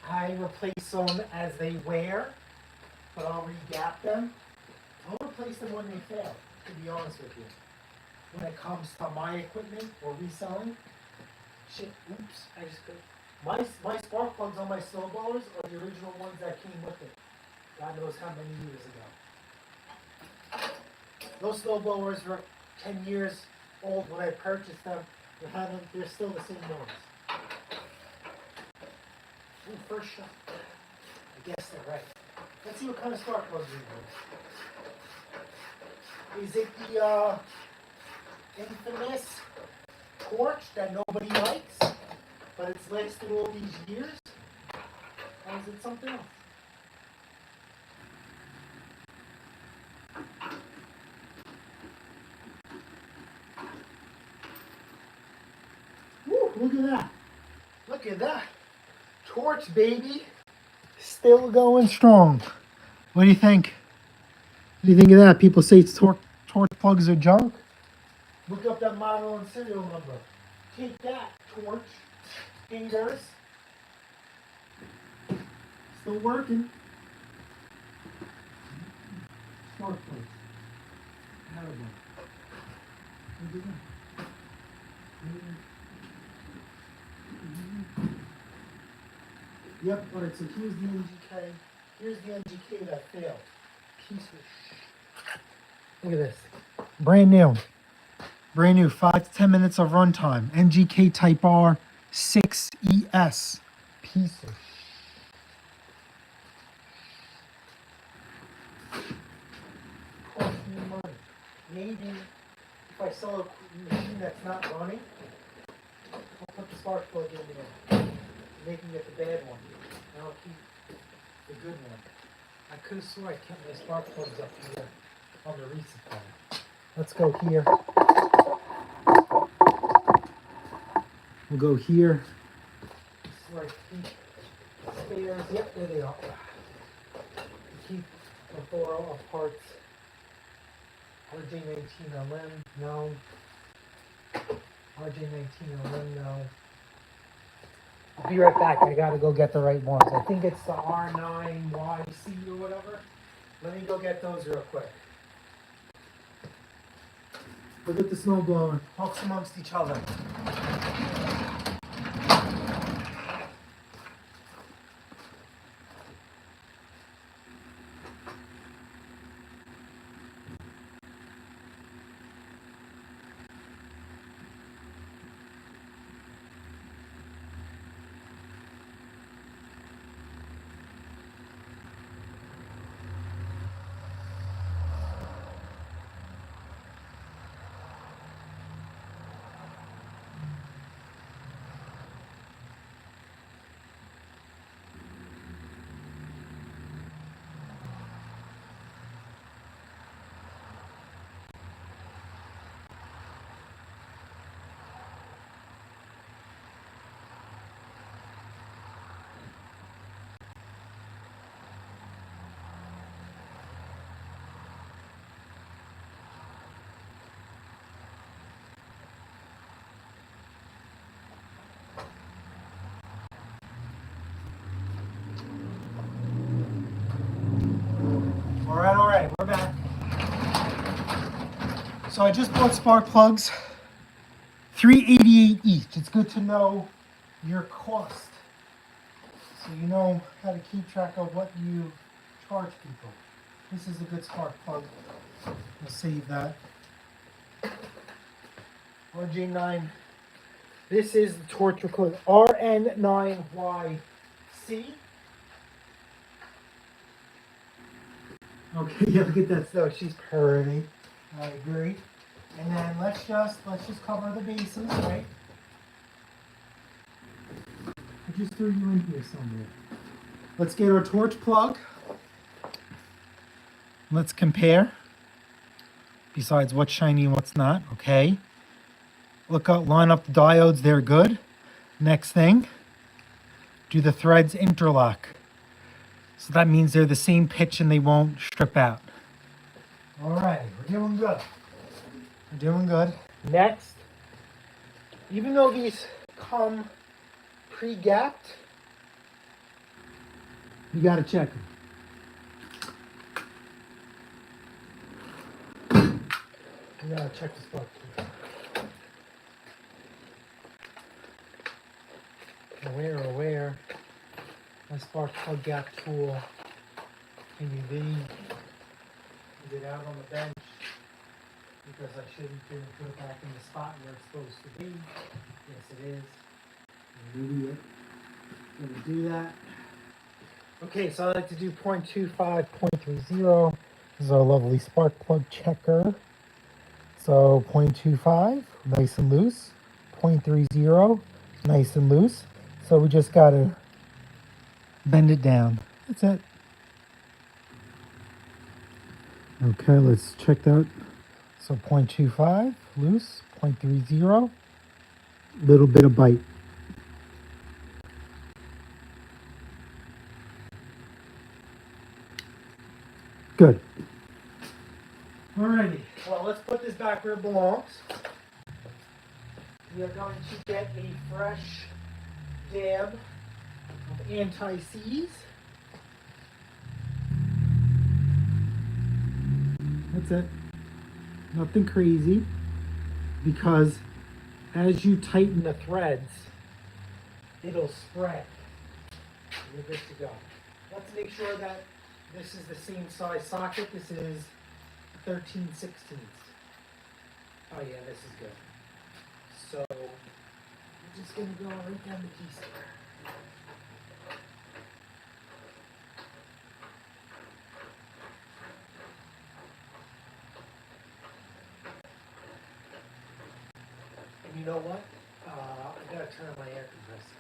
I replace them as they wear, but I'll re-gap them. I'll replace them when they fail, to be honest with you. When it comes to my equipment or reselling, shit, oops, I just could. My spark plugs on my snowblowers are the original ones that came with it. God knows how many years ago. Those snowblowers were 10 years old when I purchased them. They're still the same ones. Ooh, first shot. I guess they're right. Let's see what kind of spark plugs we use. Is it the infamous torch that nobody likes, but it's lasted all these years? Or is it something else? Woo, look at that. Look at that. Torch, baby. Still going strong. What do you think? What do you think of that? People say torch plugs are junk. Look up that model and serial number. Take that, torch. Fingers. Still working. Spark plugs. Terrible. Look at that. Yep, alright, so here's the MGK. Here's the MGK that failed. Piece of shit. Look at this. Brand new. Brand new, 5 to 10 minutes of runtime. MGK Type R 6ES. Piece of cost me money. Maybe if I sell a machine that's not running, I'll put the spark plug in there. Making it the bad one. And I'll keep the good one. I could have swore I kept my spark plugs up here on the resupply. Let's go here. We'll go here. This is where I keep spares. Yep, there they are. Keep a plethora of parts. RJ19LM, no. RJ19LM, no. I'll be right back. I gotta go get the right ones. I think it's the R9YC or whatever. Let me go get those real quick. Look at the snowblower. Talks amongst each other. So I just bought spark plugs, $3.88 each. It's good to know your cost, so you know how to keep track of what you charge people. This is a good spark plug. We'll save that. RJ9. This is the torch code RN9YC. Okay, yeah, look at that snow. She's pretty. I agree. And then let's just cover the bases, right? I just threw you in here somewhere. Let's get our torch plug. Let's compare. Besides what's shiny and what's not, okay? Look up, line up the diodes, they're good. Next thing, do the threads interlock. So that means they're the same pitch and they won't strip out. All right, we're doing good. We're doing good. Next, even though these come pre-gapped, you gotta check them. You gotta check the spark plug. Aware. My spark plug gap tool. Can you be? Is it out on the bench? Because I shouldn't put it back in the spot where it's supposed to be. Yes, it is. I'm an idiot. Gonna do that. Okay, so I like to do 0.25, 0.30. This is our lovely spark plug checker. So 0.25, nice and loose. 0.30, nice and loose. So we just gotta bend it down. That's it. Okay, let's check that. So 0.25, loose. 0.30, little bit of bite. Good. Alrighty, well, let's put this back where it belongs. We are going to get a fresh dab of anti-seize. That's it. Nothing crazy, because as you tighten the threads, it'll spread. You're good to go. Let's make sure that this is the same size socket. This is 13/16. Oh yeah, this is good. So we're just gonna go right down the piece there. And you know what? I gotta turn on my air compressor.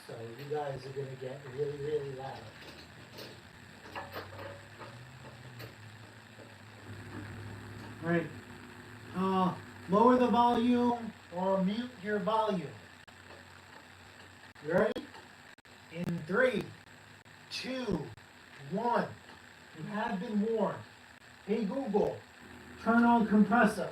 So you guys are gonna get really, really loud. All right. Lower the volume or mute your volume. You ready? In 3, 2, 1. You have been warned. Hey Google, turn on compressor.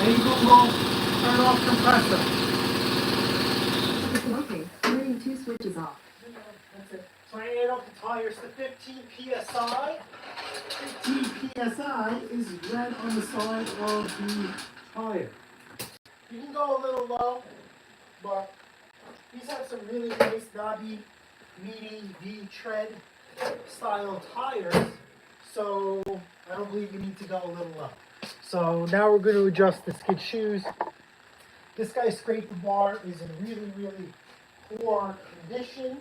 Hey Google, turn off compressor. Okay, turning two switches off. That's it. So I add up the tires to 15 psi. 15 psi is red on the side of the tire. You can go a little low, but these have some really nice knobby, meaty V-tread style tires. So I don't believe you need to go a little low. So now we're going to adjust the skid shoes. This guy scraped the bar is in really, really poor condition.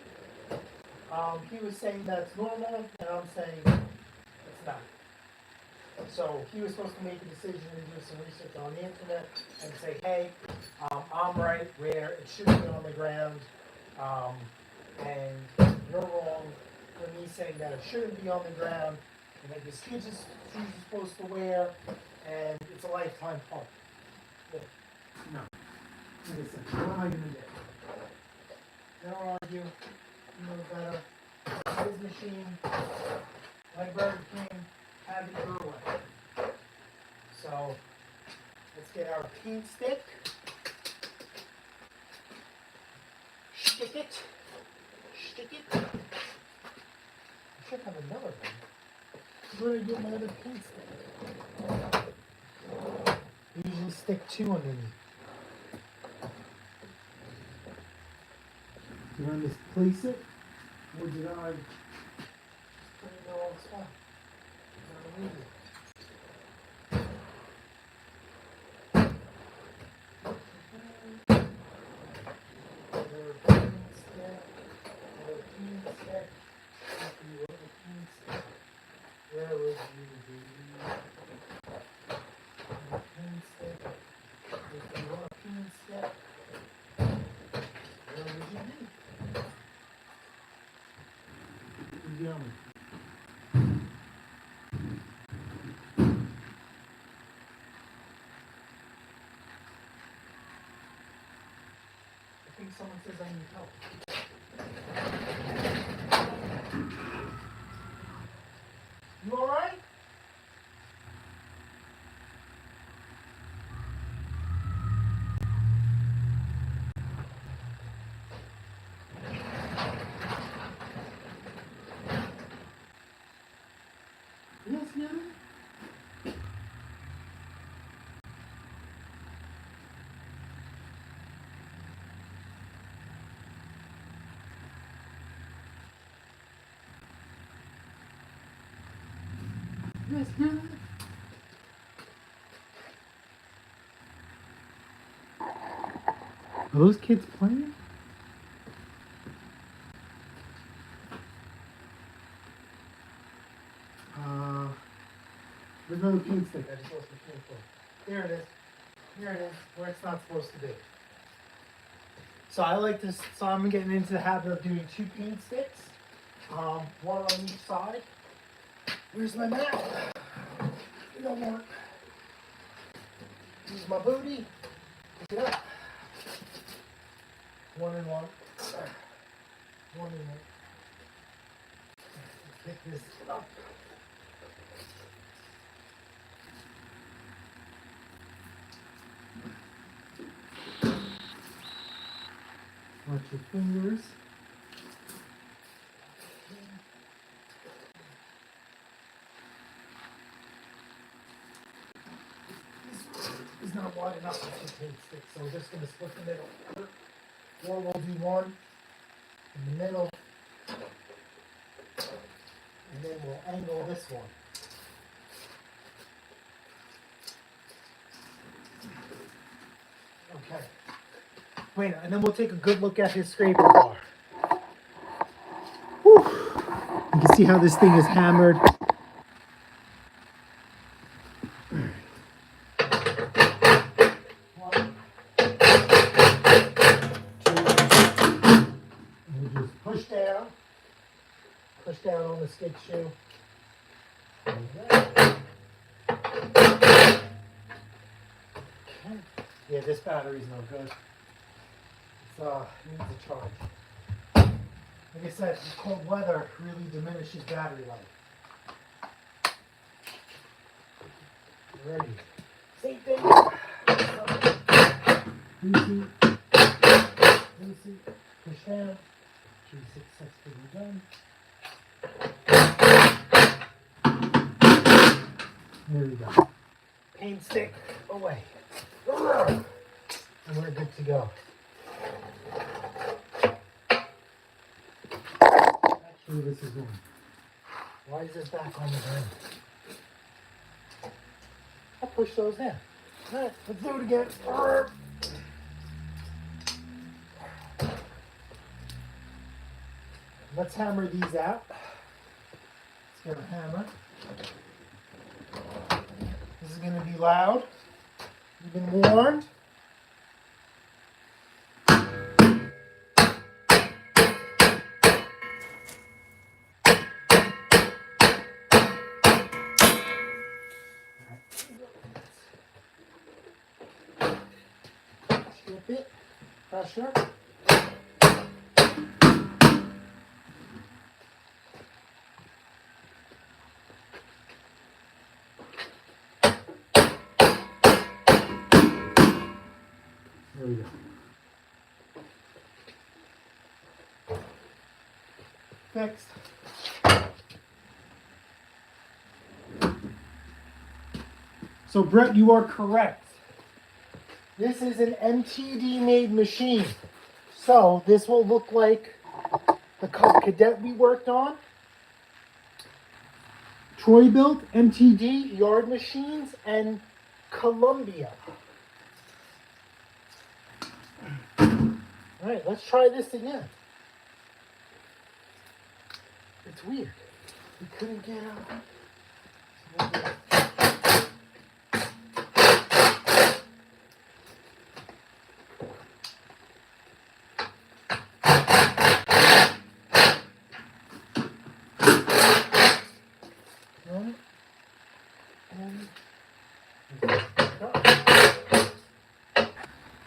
He was saying that's normal, and I'm saying it's not. So he was supposed to make a decision and do some research on the internet and say, hey, I'm right where it should be on the ground, and you're wrong for me saying that it shouldn't be on the ground, and that the skid shoes are supposed to wear, and it's a lifetime part. Yeah. No. Like I said, what am I going to do? Don't argue. You know better. His machine, like Burger King, have it your way. So, let's get our paint stick. Stick it. Stick it. I should have another one. Where did I get my other paint stick? I usually stick two underneath. Did I misplace it? Or did I put it in the wrong spot? Did I leave it? Where would you be? Pin stick. If you want a pin stick, where would you be? Yummy. I think someone says I need help. You alright? Yes, Nana? Yes, Nana? Are those kids playing? There's another paint stick I just lost the paint for. There it is. Here it is, where it's not supposed to be. So I like this, so I'm getting into the habit of doing two paint sticks. One on each side. Where's my mat? You don't want. Use my booty. Pick it up. One and one. One and one. Let's pick this up. Watch your fingers. This is not wide enough for two paint sticks, so we're just going to split the middle. Or we'll do one in the middle, and then we'll angle this one. Okay. Wait, and then we'll take a good look at his scraper bar. Whew. You can see how this thing is hammered. One, two, and we just push down on the skid shoe. Okay. Yeah, this battery's no good. It needs a charge. Like I said, cold weather really diminishes battery life. Ready. Same thing. Lucy, push down. She's successfully done. There we go. Paint stick away. And we're good to go. Actually, this is one. Why is this back on the ground? I'll push those in. Alright, let's do it again. Let's hammer these out. Let's get a hammer. This is going to be loud. You've been warned. Skip it. Pressure. There we go. Fixed. So Brett, you are correct. This is an MTD made machine. So this will look like the Cadet we worked on. Troy built MTD yard machines and Columbia. All right, let's try this again. It's weird. We couldn't get out.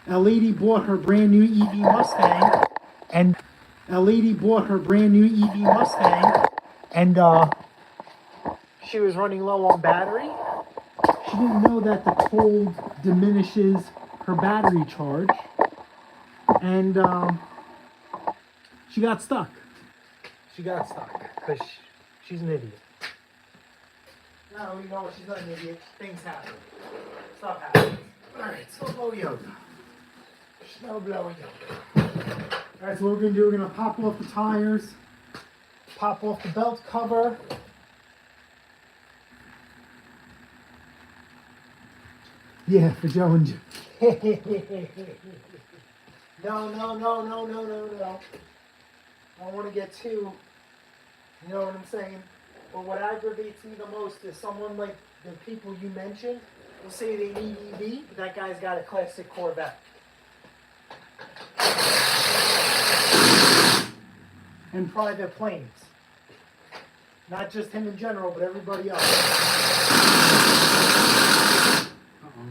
A lady bought her brand new EV Mustang, and she was running low on battery. She didn't know that the cold diminishes her battery charge, and she got stuck. Because she's an idiot. No, you know she's not an idiot. Things happen. Stuff happens. Alright, snowblower yoga. Snowblower yoga. Alright, so what we're going to do, we're going to pop off the tires, pop off the belt cover. Yeah, for Joe and Joe. No. I don't want to get too, you know what I'm saying? But what aggravates me the most is someone like the people you mentioned will say they need EV, but that guy's got a classic Corvette. And private planes. Not just him in general, but everybody else. Uh-oh.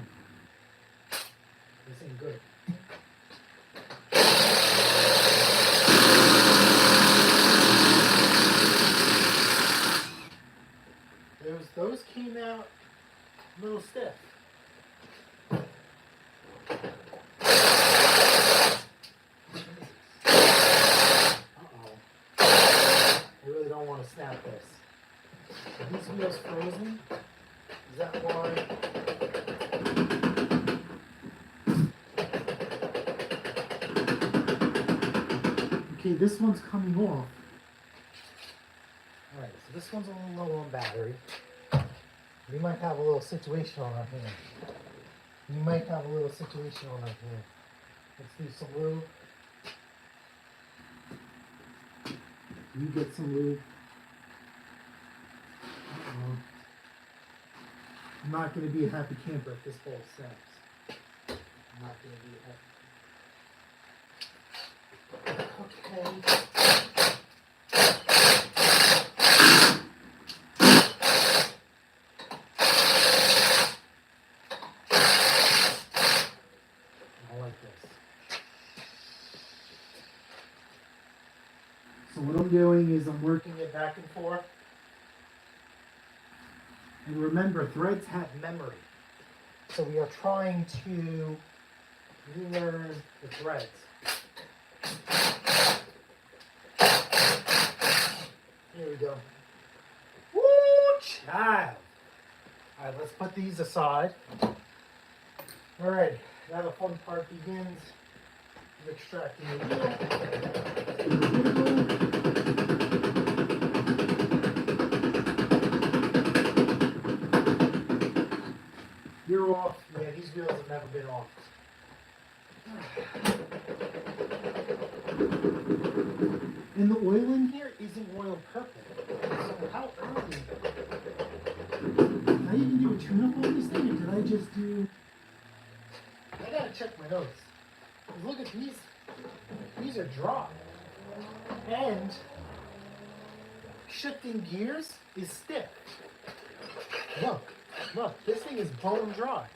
This ain't good. Those came out a little stiff. Uh-oh. I really don't want to snap this. Are these wheels frozen? Is that why? Okay, this one's coming off. Alright, so this one's a little low on battery. We might have a little situation on our hand. Let's do some lube. You get some lube. Uh-oh. I'm not going to be a happy camper if this ball snaps. I'm not going to be a happy. Okay. So what I'm doing is I'm working it back and forth. And remember, threads have memory. So we are trying to relearn the threads. Here we go. Woo, child. All right, let's put these aside. All right, now the fun part begins. I'm extracting the wheel. You're off. Yeah, these wheels have never been off. And the oil in here isn't oil purple. So how early? Did I even do a tune-up on this thing, or did I just do... I gotta check my notes. 'Cause look at these. These are dry. And shifting gears is stiff. Look, this thing is bone dry.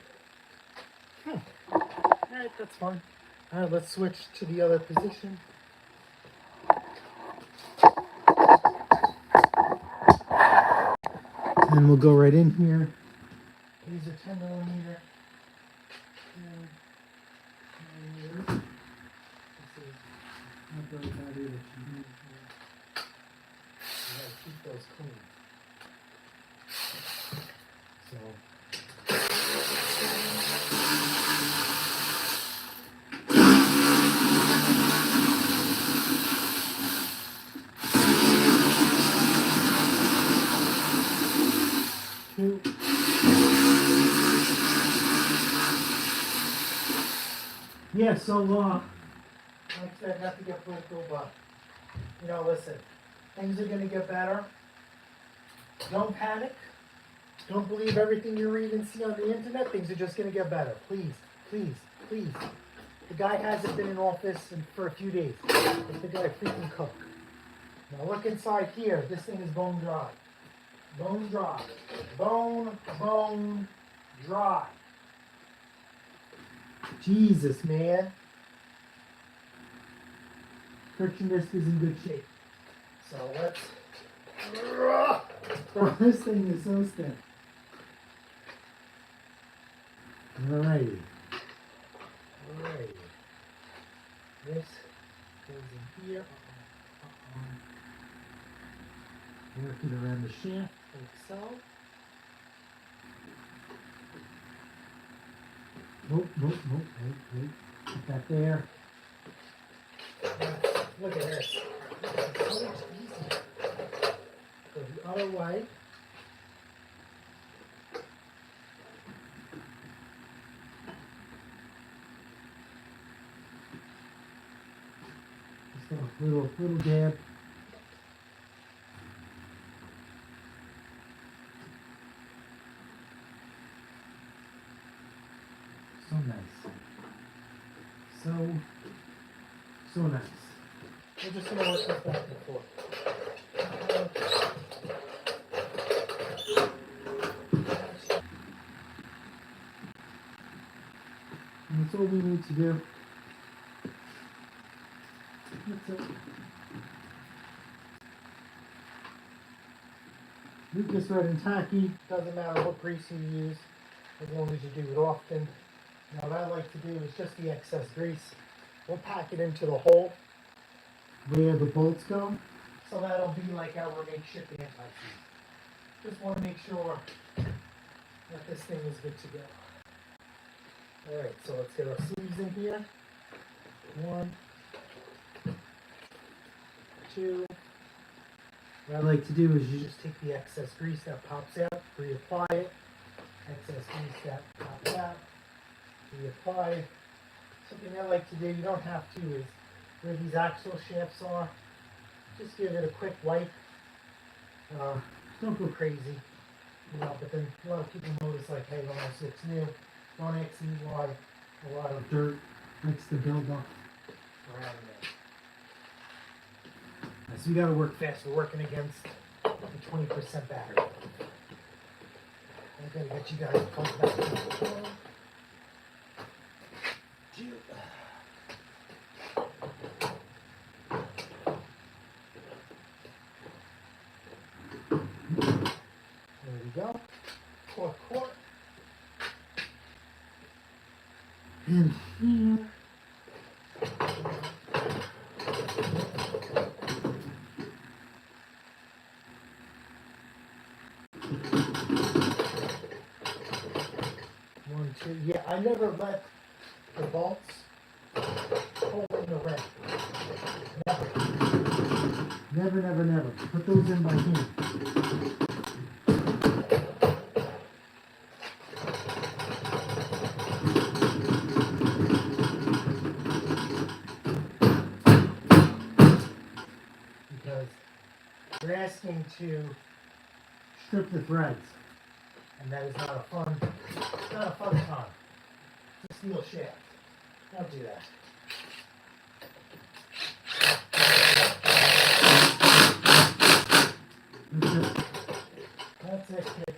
Alright, that's fine. Alright, let's switch to the other position. And we'll go right in here. These are 10 millimeter. This is not very bad either. You gotta keep those clean. So. Two. Yeah, so like I said, not to get political, but you know, listen, things are gonna get better. Don't panic. Don't believe everything you read and see on the internet. Things are just gonna get better. Please, please, please. The guy hasn't been in office for a few days. Let the guy freaking cook. Now look inside here. This thing is bone dry. Bone dry. Bone dry. Jesus, man. Friction disc is in good shape. So let's... This thing is so stiff. Alrighty. This goes in here. Work it around the shaft like so. Nope. Put that there. Look at this. It's so much easier. Go the other way. Just a little dab. So nice. So nice. We're just gonna work this back and forth. And that's all we need to do. That's it. Leave this red and tacky. Doesn't matter what grease you use, as long as you do it often. Now what I like to do is just the excess grease. We'll pack it into the hole where the bolts go. So that'll be like our makeshift anti-seize. Just want to make sure that this thing is good to go. Alright, so let's get our sleeves in here. 1, 2. What I like to do is you just take the excess grease that pops out, reapply it. Excess grease that pops out, reapply. Something I like to do, you don't have to, is where these axle shafts are, just give it a quick wipe. Don't go crazy, you know, but then a lot of people notice like, hey, when this looks new, don't ask me why a lot of dirt likes to build up around there. So we gotta work fast. We're working against the 20% battery. I gotta get you guys plugged back in. There we go. Quart. And here. One, two. Yeah, I never let the bolts hold in the red. Never. Never. Put those in by hand. Because we're asking to strip the threads, and that is not a fun time. It's a steel shaft. Don't do that. That's it. Kid.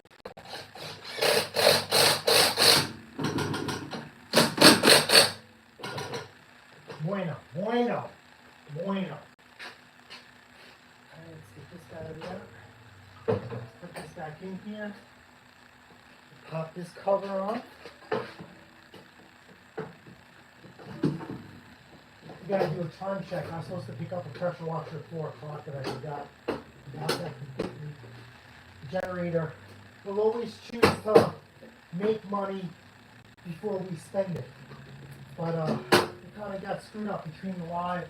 Bueno. Alright, let's get this guy out of there. Put this back in here. Pop this cover on. You gotta do a time check. I'm supposed to pick up a pressure washer at 4 o'clock and I forgot about that completely. The generator will always choose to make money before we spend it. But it kind of got screwed up between the live,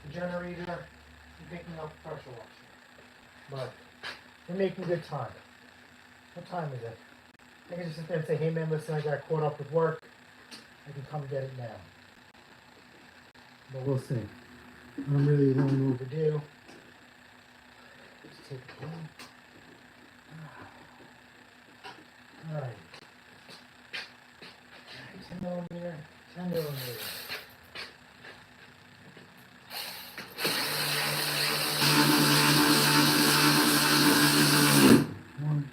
the generator, and picking up the pressure washer. But we're making good time. What time is it? I can just sit there and say, hey man, listen, I got caught up with work. I can come get it now. But we'll see. I'm really long overdue. Just take it down. Alright. 10mm, 10mm. One.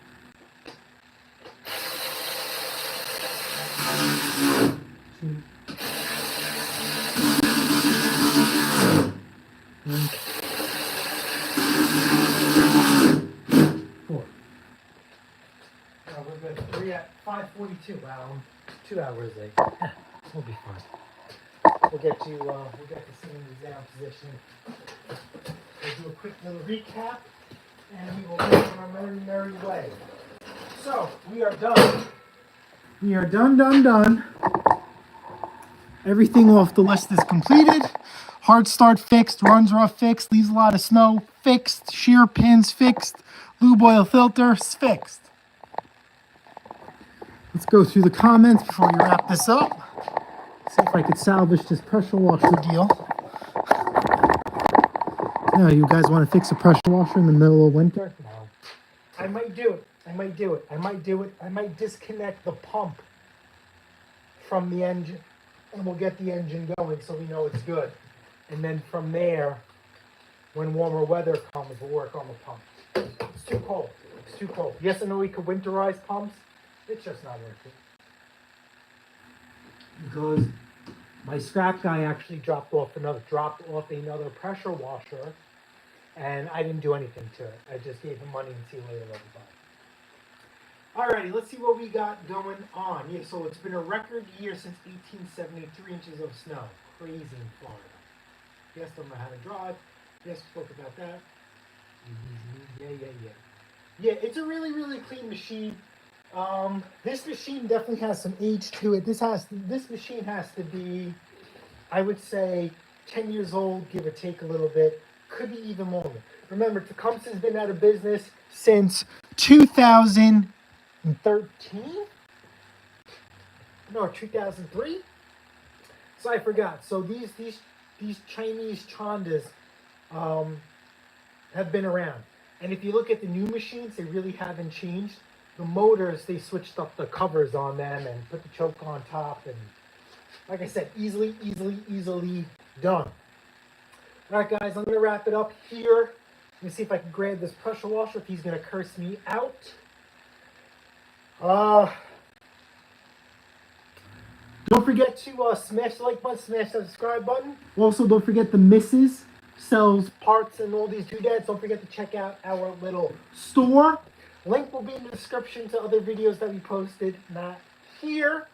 Two. Three. Four. We're good. 5:42. Wow, I'm 2 hours late. We'll be fine. We'll get to seeing the down position. We'll do a quick little recap, and we will go on our merry way. So we are done. We are done. Everything off the list is completed. Hard start fixed, runs rough fixed, leaves a lot of snow fixed, shear pins fixed, lube oil filters fixed. Let's go through the comments before we wrap this up. See if I could salvage this pressure washer deal. Now, you guys want to fix a pressure washer in the middle of winter? No. I might do it. I might disconnect the pump from the engine, and we'll get the engine going so we know it's good. And then from there, when warmer weather comes, we'll work on the pump. It's too cold. Yes, I know we could winterize pumps. It's just not worth it. Because my scrap guy actually dropped off another pressure washer, and I didn't do anything to it. I just gave him money and see you later, everybody. Alrighty, let's see what we got going on. Yeah, so it's been a record year since 1873 inches of snow. Crazy in Florida. Yes, don't know how to drive. Yes, we spoke about that. Yeah. Yeah, it's a really clean machine. This machine definitely has some age to it. This machine has to be, I would say, 10 years old, give or take a little bit. Could be even longer. Remember, Tecumseh's been out of business since 2013? No, 2003? So I forgot. So these Chinese Chondas have been around. And if you look at the new machines, they really haven't changed. The motors, they switched up the covers on them and put the choke on top. And like I said, easily done. All right, guys, I'm going to wrap it up here. Let me see if I can grab this pressure washer if he's going to curse me out. Don't forget to smash the like button, smash the subscribe button. Also, don't forget the Mrs. sells parts and all these doodads. Don't forget to check out our little store. Link will be in the description to other videos that we posted, not here.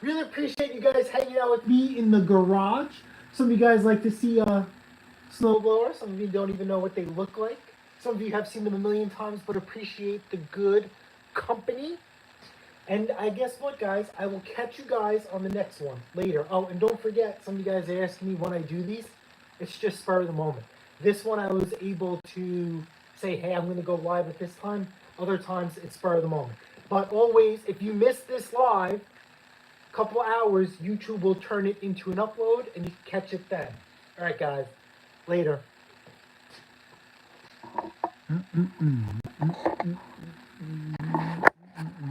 Really appreciate you guys hanging out with me in the garage. Some of you guys like to see snowblower. Some of you don't even know what they look like. Some of you have seen them a million times, but appreciate the good company. And I guess what, guys? I will catch you guys on the next one later. Oh, and don't forget, some of you guys are asking me when I do these. It's just spur of the moment. This one I was able to say, hey, I'm going to go live at this time. Other times it's spur of the moment. But always, if you miss this live, couple hours, YouTube will turn it into an upload and you can catch it then. All right, guys. Later.